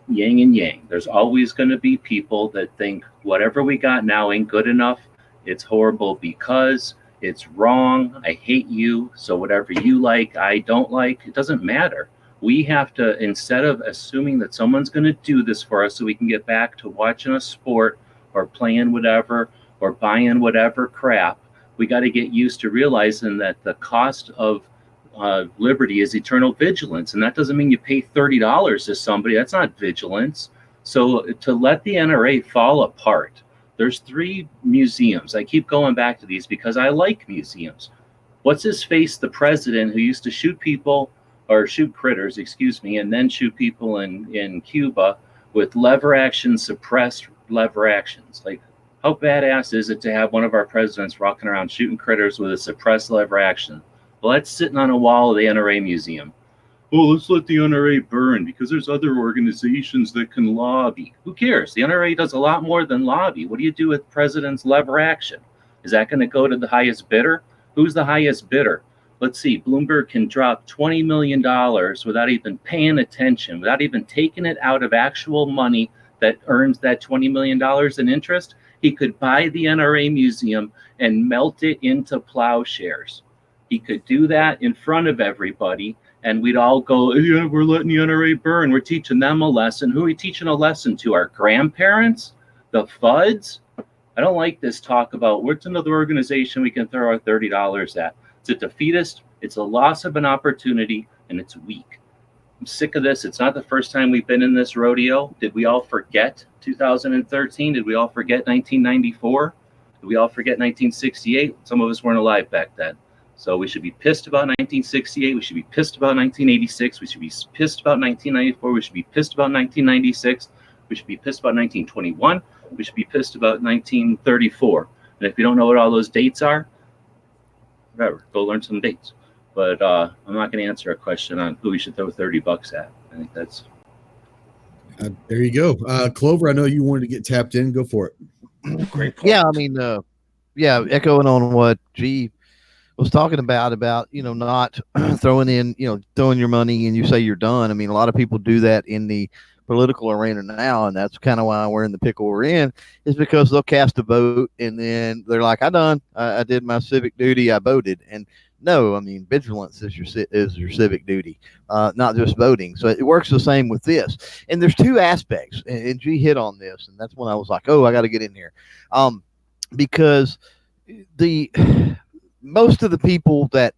yin and yang. There's always going to be people that think whatever we got now ain't good enough. It's horrible because it's wrong. I hate you. So whatever you like, I don't like. It doesn't matter. We have to, instead of assuming that someone's going to do this for us so we can get back to watching a sport or playing whatever or buying whatever crap, we got to get used to realizing that the cost of liberty is eternal vigilance. And that doesn't mean you pay $30 to somebody. That's not vigilance. So to let the NRA fall apart, there's 3 museums. I keep going back to these because I like museums. What's his face, the president who used to shoot people or shoot critters, excuse me, and then shoot people in Cuba with lever action, suppressed lever actions. Like, how badass is it to have one of our presidents walking around shooting critters with a suppressed lever action? Well, that's sitting on a wall of the NRA museum. Oh, let's let the NRA burn because there's other organizations that can lobby. Who cares? The NRA does a lot more than lobby. What do you do with president's lever action? Is that going to go to the highest bidder? Who's the highest bidder? Let's see, Bloomberg can drop $20 million without even paying attention, without even taking it out of actual money that earns that $20 million in interest. He could buy the NRA museum and melt it into plowshares. He could do that in front of everybody, and we'd all go, yeah, we're letting the NRA burn. We're teaching them a lesson. Who are we teaching a lesson to? Our grandparents? The FUDs? I don't like this talk about what's another organization we can throw our $30 at. It's a defeatist, it's a loss of an opportunity, and it's weak. I'm sick of this. It's not the first time we've been in this rodeo. Did we all forget 2013? Did we all forget 1994? Did we all forget 1968? Some of us weren't alive back then. So we should be pissed about 1968. We should be pissed about 1986. We should be pissed about 1994. We should be pissed about 1996. We should be pissed about 1921. We should be pissed about 1934. And if you don't know what all those dates are, whatever, go learn some dates. But I'm not going to answer a question on who we should throw $30 at. I think that's there you go. Clover, I know you wanted to get tapped in. Go for it. Great point. Yeah, I mean, echoing on what G was talking about, not throwing your money and you say you're done. I mean, a lot of people do that in the political arena now, and that's kind of why we're in the pickle we're in, is because they'll cast a vote and then they're like, I did my civic duty, I voted. And no, I mean, vigilance is your civic duty, not just voting. So it works the same with this. And there's 2 aspects, and G hit on this, and that's when I was like, oh, I got to get in here, because most of the people that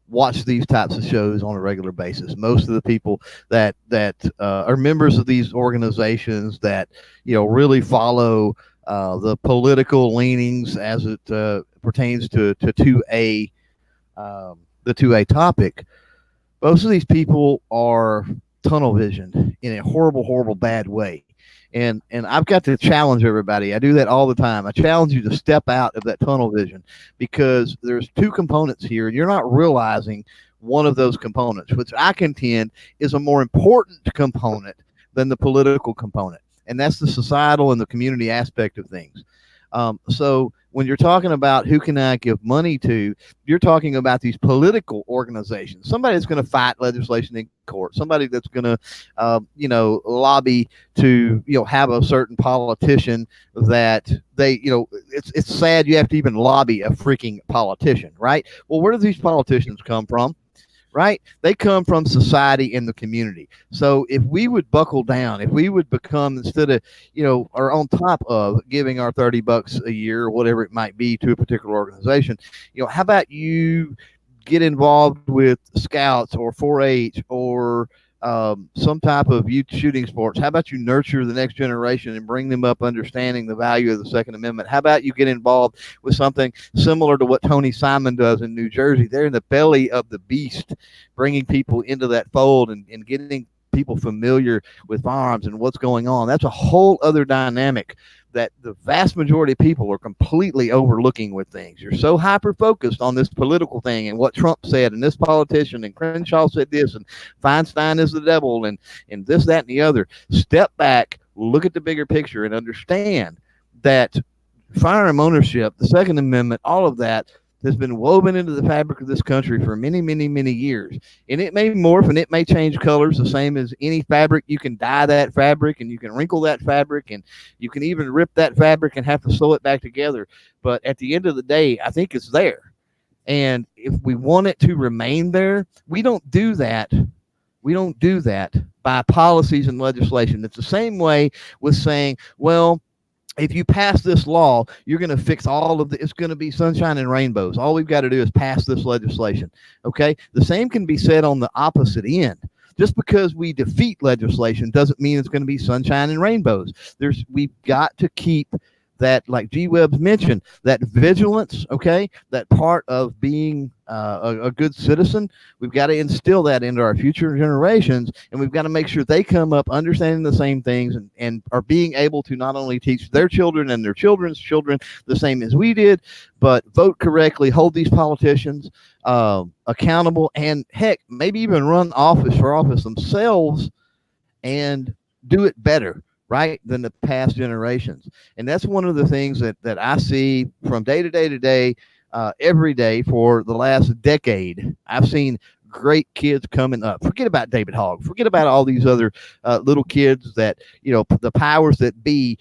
watch these types of shows on a regular basis, most of the people that are members of these organizations that really follow the political leanings as it pertains to 2A, the 2A topic, most of these people are tunnel visioned in a horrible bad way. And I've got to challenge everybody. I do that all the time. I challenge you to step out of that tunnel vision, because there's 2 components here, and you're not realizing one of those components, which I contend is a more important component than the political component, and that's the societal and the community aspect of things. So when you're talking about who can I give money to, you're talking about these political organizations. Somebody that's going to fight legislation in court, somebody that's going to, lobby to, have a certain politician that they, it's sad you have to even lobby a freaking politician, right? Well, where do these politicians come from? Right? They come from society and the community. So if we would buckle down, if we would become, instead of, or on top of giving our $30 a year or whatever it might be to a particular organization, how about you get involved with scouts or 4-H or some type of youth shooting sports? How about you nurture the next generation and bring them up understanding the value of the Second Amendment? How about you get involved with something similar to what Tony Simon does in New Jersey? They're in the belly of the beast, bringing people into that fold and getting people familiar with firearms and what's going on. That's a whole other dynamic that the vast majority of people are completely overlooking with things. You're so hyper-focused on this political thing and what Trump said and this politician and Crenshaw said this and Feinstein is the devil and this, that, and the other. Step back, look at the bigger picture, and understand that firearm ownership, the Second Amendment, all of that has been woven into the fabric of this country for many, many, many years. And it may morph and it may change colors the same as any fabric. You can dye that fabric and you can wrinkle that fabric and you can even rip that fabric and have to sew it back together. But at the end of the day, I think it's there. And if we want it to remain there, we don't do that We don't do that by policies and legislation. It's the same way with saying, well, if you pass this law, you're going to fix all of it's going to be sunshine and rainbows. All we've got to do is pass this legislation. Okay. The same can be said on the opposite end. Just because we defeat legislation doesn't mean it's going to be sunshine and rainbows. We've got to keep that, like G. Webb's mentioned, that vigilance, okay, that part of being a good citizen. We've got to instill that into our future generations, and we've got to make sure they come up understanding the same things and are being able to not only teach their children and their children's children the same as we did, but vote correctly, hold these politicians accountable, and heck, maybe even run for office themselves and do it better, right, than the past generations. And that's one of the things that I see from day to day, every day for the last decade. I've seen great kids coming up. Forget about David Hogg. Forget about all these other little kids that, the powers that be,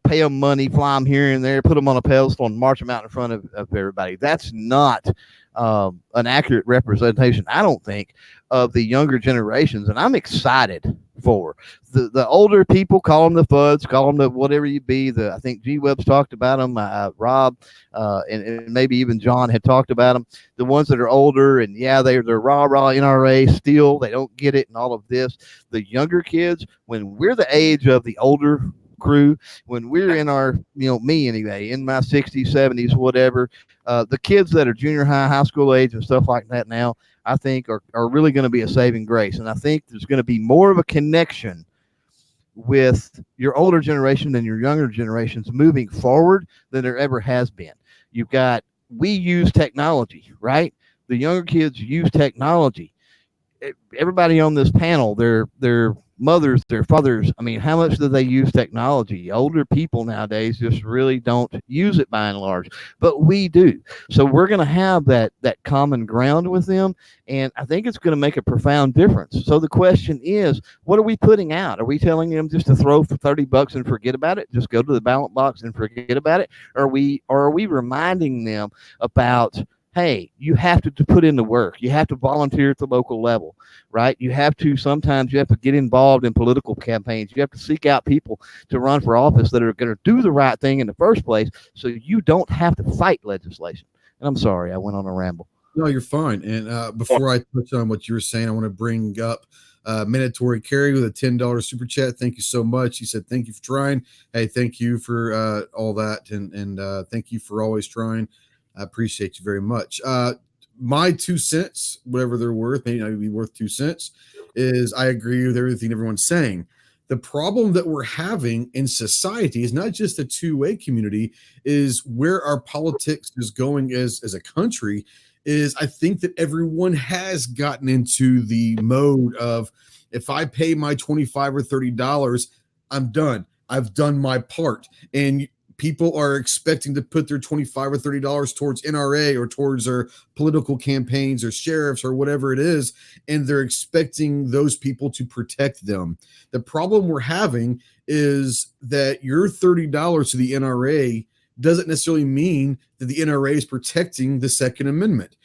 pay them money, fly them here and there, put them on a pedestal and march them out in front of everybody. That's not an accurate representation, I don't think, of the younger generations. And I'm excited for the older people. Call them the FUDs, call them the whatever you be. I think G. Webb's talked about them. Rob and maybe even John had talked about them. The ones that are older and they're rah NRA still, they don't get it and all of this. The younger kids, when we're the age of the older crew, when we're in our, me anyway, in my 60s, 70s, whatever, the kids that are junior high school age and stuff like that now, I think are really going to be a saving grace. And I think there's going to be more of a connection with your older generation than your younger generations moving forward than there ever has been. We use technology, right? The younger kids use technology. Everybody on this panel, their mothers, their fathers, I mean, how much do they use technology? Older people nowadays just really don't use it by and large, but we do. So we're going to have that common ground with them, and I think it's going to make a profound difference. So the question is, what are we putting out? Are we telling them just to throw for $30 and forget about it? Just go to the ballot box and forget about it? Or are we reminding them about, hey, you have to put in the work. You have to volunteer at the local level, right? Sometimes you have to get involved in political campaigns. You have to seek out people to run for office that are going to do the right thing in the first place, so you don't have to fight legislation. And I'm sorry, I went on a ramble. No, you're fine. And before I touch on what you were saying, I want to bring up Mandatory Carry with a $10 super chat. Thank you so much. He said, thank you for trying. Hey, thank you for all that. And thank you for always trying. I appreciate you very much. My 2 cents, whatever they're worth, maybe not be worth 2 cents, is I agree with everything everyone's saying. The problem that we're having in society is not just a two-way community, is where our politics is going as a country. Is I think that everyone has gotten into the mode of, if I pay my $25 or $30, I'm done. I've done my part. And people are expecting to put their $25 or $30 towards NRA or towards their political campaigns or sheriffs or whatever it is, and they're expecting those people to protect them. The problem we're having is that your $30 to the NRA doesn't necessarily mean that the NRA is protecting the Second Amendment.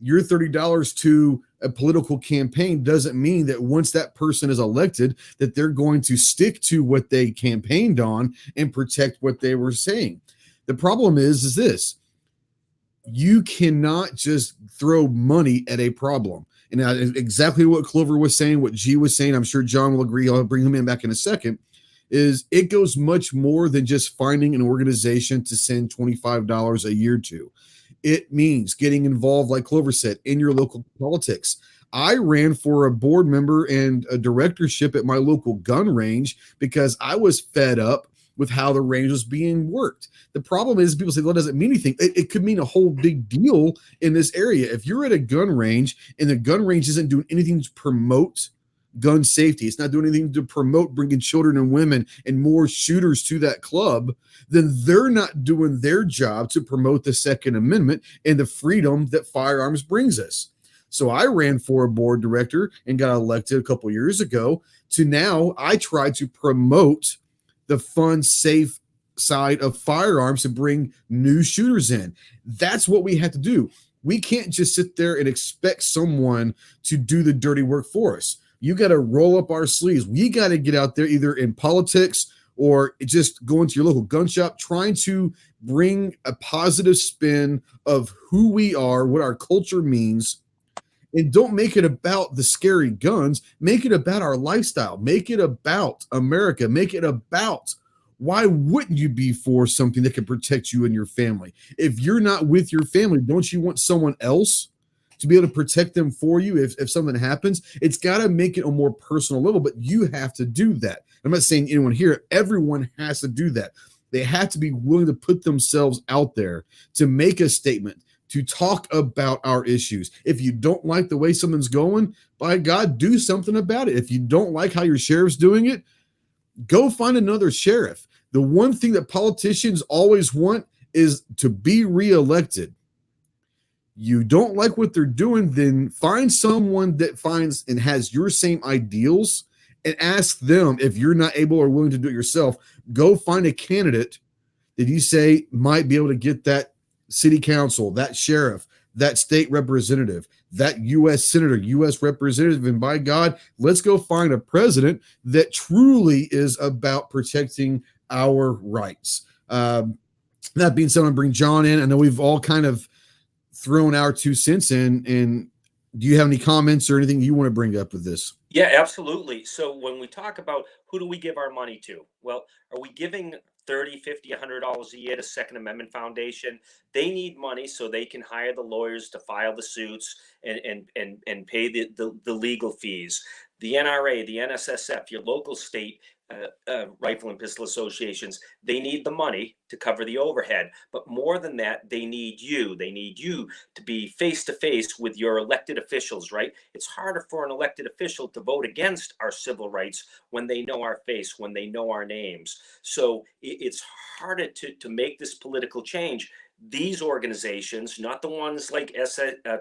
Your $30 to a political campaign doesn't mean that once that person is elected that they're going to stick to what they campaigned on and protect what they were saying. The problem is this: you cannot just throw money at a problem. And exactly what Clover was saying, what G was saying, I'm sure John will agree. I'll bring him in back in a second. Is it goes much more than just finding an organization to send $25 a year to. It means getting involved, like Clover said, in your local politics. I ran for a board member and a directorship at my local gun range because I was fed up with how the range was being worked. The problem is people say, well, that doesn't mean anything. It could mean a whole big deal in this area. If you're at a gun range and the gun range isn't doing anything to promote gun safety, it's not doing anything to promote bringing children and women and more shooters to that club, then they're not doing their job to promote the Second Amendment and the freedom that firearms brings us. So I ran for a board director and got elected a couple years ago. To now I try to promote the fun, safe side of firearms to bring new shooters in. That's what we have to do. We can't just sit there and expect someone to do the dirty work for us. You got to roll up our sleeves. We got to get out there either in politics or just going to your local gun shop, trying to bring a positive spin of who we are, what our culture means. And don't make it about the scary guns. Make it about our lifestyle. Make it about America. Make it about why wouldn't you be for something that can protect you and your family? If you're not with your family, don't you want someone else to be able to protect them for you if something happens? It's got to make it a more personal level, but you have to do that. I'm not saying anyone here. Everyone has to do that. They have to be willing to put themselves out there to make a statement, to talk about our issues. If you don't like the way something's going, by God, do something about it. If you don't like how your sheriff's doing it, go find another sheriff. The one thing that politicians always want is to be reelected. You don't like what they're doing, then find someone that finds and has your same ideals and ask them. If you're not able or willing to do it yourself, go find a candidate that you say might be able to get that city council, that sheriff, that state representative, that U.S. senator, U.S. representative, and by God, let's go find a president that truly is about protecting our rights. That being said, I'm going to bring John in. I know we've all kind of thrown our 2 cents in, and do you have any comments or anything you want to bring up with this? Yeah, absolutely. So when we talk about who do we give our money to? Well, are we giving $30, $50, $100 a year to Second Amendment Foundation? They need money so they can hire the lawyers to file the suits and pay the legal fees. The NRA, the NSSF, your local state rifle and pistol associations, they need the money to cover the overhead. But more than that, they need you. They need you to be face to face with your elected officials, right? It's harder for an elected official to vote against our civil rights when they know our face, when they know our names. So it's harder to make this political change. These organizations, not the ones like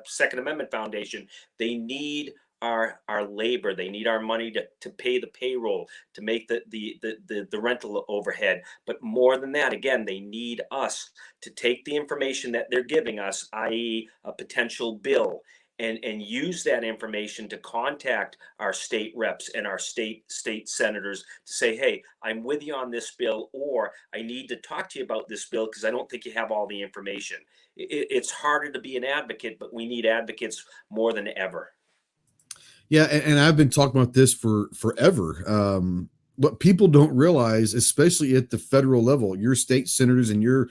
Second Amendment Foundation, they need our labor. They need our money to pay the payroll, to make the rental overhead. But more than that, again, they need us to take the information that they're giving us, i.e. a potential bill, and use that information to contact our state reps and our state senators to say, hey, I'm with you on this bill, or I need to talk to you about this bill because I don't think you have all the information. It's harder to be an advocate, but we need advocates more than ever. Yeah, and I've been talking about this for forever. What people don't realize, especially at the federal level, your state senators and your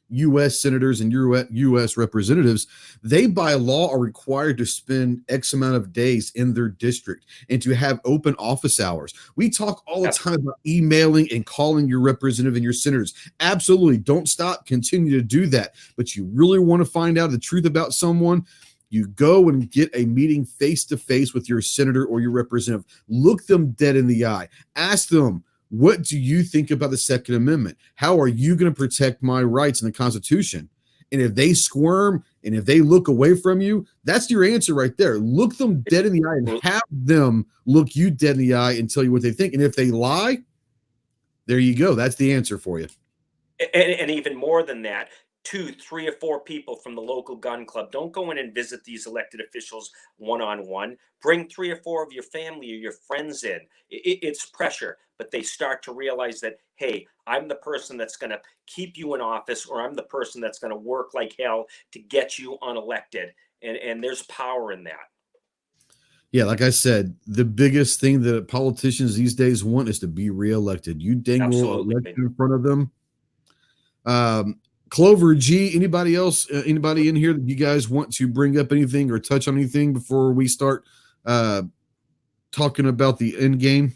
U.S. senators and your U.S. representatives, they by law are required to spend X amount of days in their district and to have open office hours. We talk all the time about emailing and calling your representative and your senators. Absolutely. Don't stop. Continue to do that. But you really want to find out the truth about someone, you go and get a meeting face-to-face with your senator or your representative. Look them dead in the eye. Ask them, what do you think about the Second Amendment? How are you going to protect my rights in the Constitution? And if they squirm and if they look away from you, that's your answer right there. Look them dead in the eye and have them look you dead in the eye and tell you what they think. And if they lie, there you go. That's the answer for you. And even more than that, 2, 3, or 4 people from the local gun club. Don't go in and visit these elected officials one-on-one. Bring 3 or 4 of your family or your friends in. It's pressure, but they start to realize that, hey, I'm the person that's going to keep you in office, or I'm the person that's going to work like hell to get you unelected. And there's power in that. Yeah, like I said, the biggest thing that politicians these days want is to be reelected. You dangle election in front of them. Clover G, anybody else, anybody in here that you guys want to bring up anything or touch on anything before we start talking about the end game?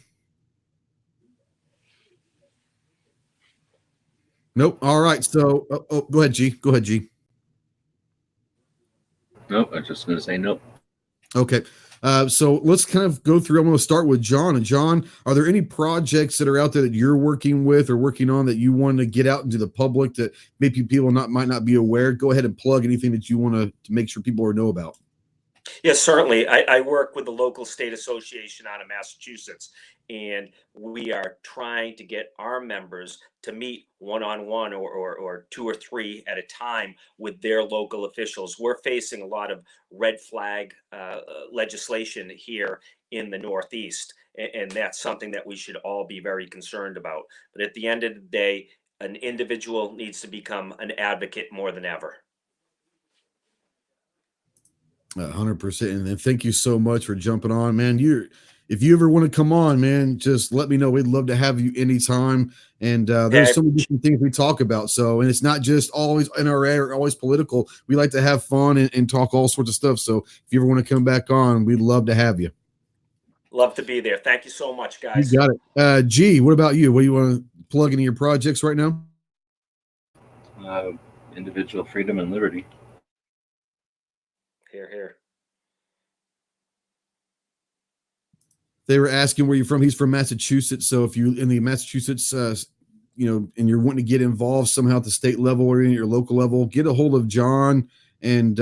Nope. All right. So, go ahead, G. Go ahead, G. Nope. I was just going to say nope. Okay. So let's kind of go through. I'm going to start with John. And John, are there any projects that are out there that you're working with or working on that you want to get out into the public that maybe people might not be aware? Go ahead and plug anything that you want to make sure people know about. Yes, certainly. I work with the local state association out of Massachusetts, and we are trying to get our members to meet one-on-one or two or three at a time with their local officials. We're facing a lot of red flag legislation here in the Northeast, and that's something that we should all be very concerned about. But at the end of the day, an individual needs to become an advocate more than ever. 100%. And thank you so much for jumping on, man. If you ever want to come on, man, just let me know. We'd love to have you anytime. And there's so many different things we talk about. So, and it's not just always NRA or always political. We like to have fun and talk all sorts of stuff. So if you ever want to come back on, we'd love to have you. Love to be there. Thank you so much, guys. You got it. G, what about you? What do you want to plug into your projects right now? Individual freedom and liberty. Here, here. They were asking where you're from. He's from Massachusetts. So if you in the Massachusetts, and you're wanting to get involved somehow at the state level or in your local level, get a hold of John. And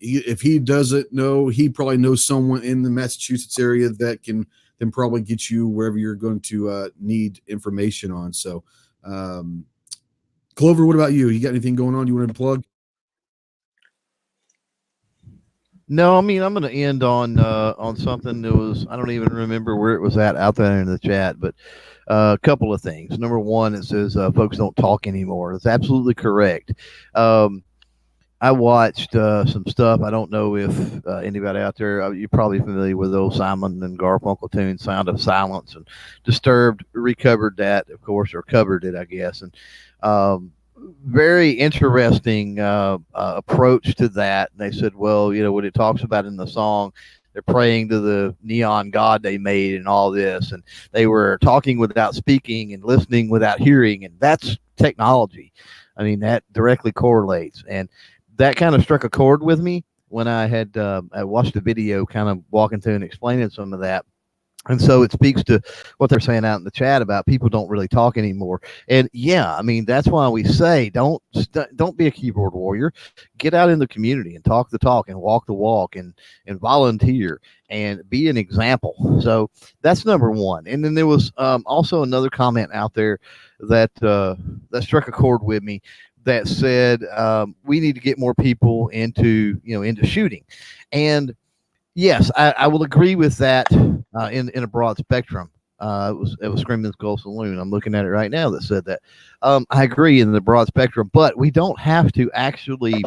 if he doesn't know, he probably knows someone in the Massachusetts area that can then probably get you wherever you're going to need information on. So, Clover, what about you? You got anything going on you want to plug? No, I mean, I'm going to end on something that was, I don't even remember where it was out there in the chat, but a couple of things. Number one, it says folks don't talk anymore. That's absolutely correct. I watched some stuff. I don't know if anybody out there, you're probably familiar with old Simon and Garfunkel tune, Sound of Silence, and Disturbed recovered that, of course, or covered it, I guess. And very interesting approach to that. And they said, well, what it talks about in the song, they're praying to the neon god they made and all this, and they were talking without speaking and listening without hearing, and that's technology. I mean, that directly correlates, and that kind of struck a chord with me when I had I watched a video kind of walking through and explaining some of that. And so it speaks to what they're saying out in the chat about people don't really talk anymore. And yeah, I mean, that's why we say don't be a keyboard warrior. Get out in the community and talk the talk and walk the walk and volunteer and be an example. So that's number one. And then there was also another comment out there that struck a chord with me that said we need to get more people into shooting. And yes, I will agree with that in a broad spectrum. It was Screaming Skull Saloon. I'm looking at it right now that said that. I agree in the broad spectrum, but we don't have to actually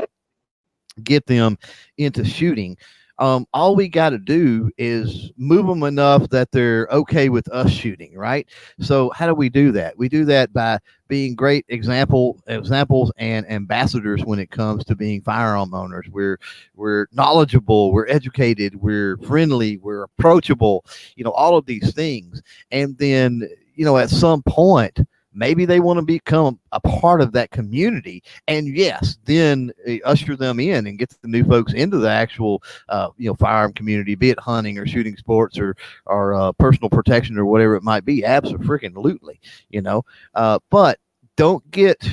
get them into shooting. All we got to do is move them enough that they're okay with us shooting, right? So how do we do that? We do that by being great examples and ambassadors when it comes to being firearm owners. We're knowledgeable, we're educated, we're friendly, we're approachable, all of these things. And then, at some point, maybe they want to become a part of that community, and yes, then usher them in and get the new folks into the actual, firearm community, be it hunting or shooting sports or personal protection or whatever it might be. Absolutely, but don't get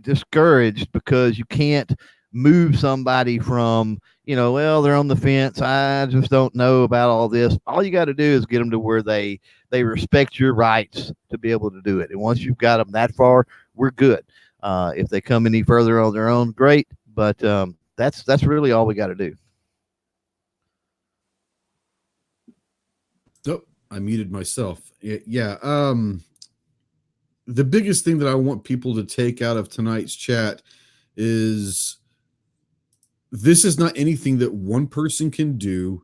discouraged because you can't move somebody from, well, they're on the fence. I just don't know about all this. All you got to do is get them to where they respect your rights to be able to do it. And once you've got them that far, we're good. If they come any further on their own, great. But that's really all we got to do. Oh, I muted myself. Yeah. The biggest thing that I want people to take out of tonight's chat is this is not anything that one person can do.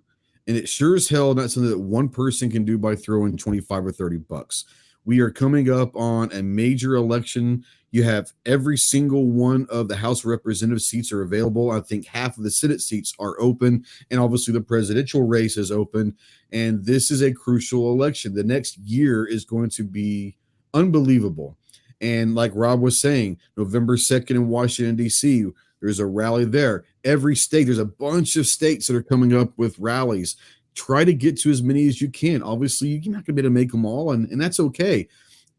And it sure as hell not something that one person can do by throwing 25 or 30 bucks. We are coming up on a major election. You have every single one of the House of Representative seats are available. I think half of the Senate seats are open. And obviously the presidential race is open. And this is a crucial election. The next year is going to be unbelievable. And like Rob was saying, November 2nd in Washington, D.C., there's a rally there. Every state, there's a bunch of states that are coming up with rallies. Try to get to as many as you can. Obviously, you're not going to be able to make them all, and that's okay.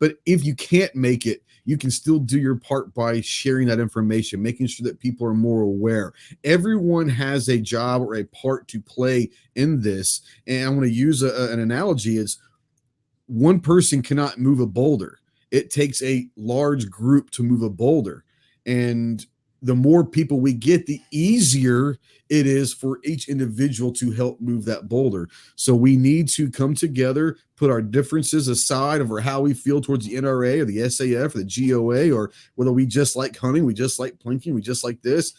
But if you can't make it, you can still do your part by sharing that information, making sure that people are more aware. Everyone has a job or a part to play in this. And I want to use an analogy is one person cannot move a boulder. It takes a large group to move a boulder. And the more people we get, the easier it is for each individual to help move that boulder. So we need to come together, put our differences aside over how we feel towards the NRA or the SAF or the GOA, or whether we just like hunting, we just like plinking, we just like this.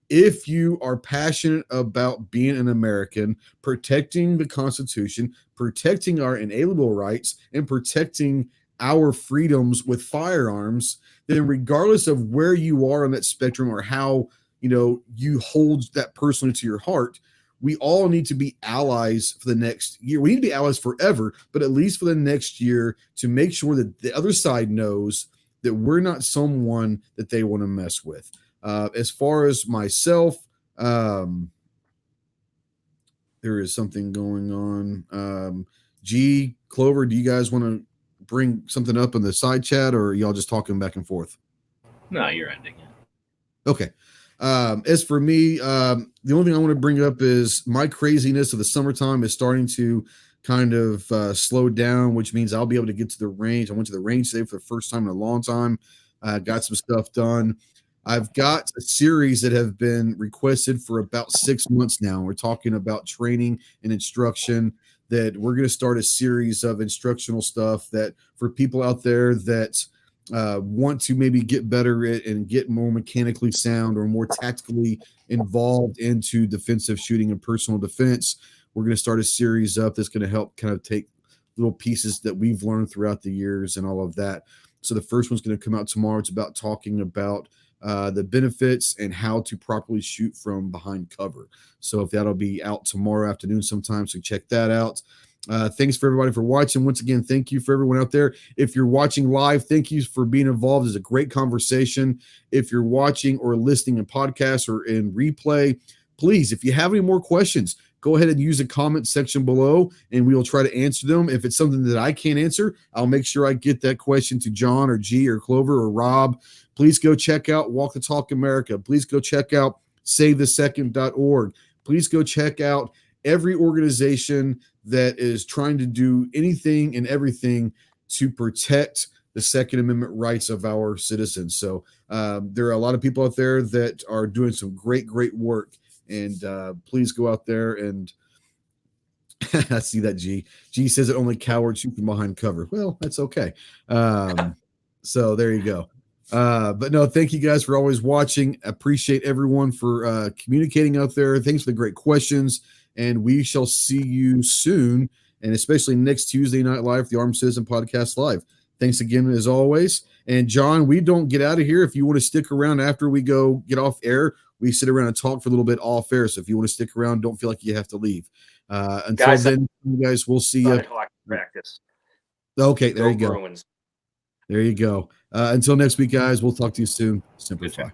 If you are passionate about being an American, protecting the Constitution, protecting our inalienable rights, and protecting our freedoms with firearms, then regardless of where you are on that spectrum or how you hold that personally to your heart, we all need to be allies for the next year. We need to be allies forever, but at least for the next year, to make sure that the other side knows that we're not someone that they want to mess with. As far as myself, there is something going on. Clover, do you guys want to bring something up in the side chat, or are y'all just talking back and forth? No, you're ending it. Okay. As for me, the only thing I want to bring up is my craziness of the summertime is starting to kind of slow down, which means I'll be able to get to the range. I went to the range today for the first time in a long time. Got some stuff done. I've got a series that have been requested for about 6 months now. We're talking about training and instruction, that we're going to start a series of instructional stuff that for people out there that want to maybe get better at and get more mechanically sound or more tactically involved into defensive shooting and personal defense. We're going to start a series up that's going to help kind of take little pieces that we've learned throughout the years and all of that. So the first one's going to come out tomorrow. It's about talking about the benefits and how to properly shoot from behind cover. So if that'll be out tomorrow afternoon sometime, so check that out. Thanks for everybody for watching. Once again, thank you for everyone out there. If you're watching live, thank you for being involved. It's a great conversation. If you're watching or listening in podcasts or in replay, please, if you have any more questions, go ahead and use the comment section below and we will try to answer them. If it's something that I can't answer, I'll make sure I get that question to John or G or Clover or Rob. Please go check out Walk the Talk America. Please go check out SaveTheSecond.org. Please go check out every organization that is trying to do anything and everything to protect the Second Amendment rights of our citizens. So there are a lot of people out there that are doing some great, great work. And please go out there and I see that G says that only cowards shoot from behind cover. Well, that's okay. So there you go. But no, thank you guys for always watching. Appreciate everyone for communicating out there. Thanks for the great questions. And we shall see you soon. And especially next Tuesday night live, the Armed Citizen Podcast Live. Thanks again, as always. And John, we don't get out of here. If you want to stick around after we go get off air, we sit around and talk for a little bit off air. So if you want to stick around, don't feel like you have to leave. Until then, you guys, we'll see you. Practice. Okay, there you go. Bruins. There you go. Until next week, guys, we'll talk to you soon. Simplify.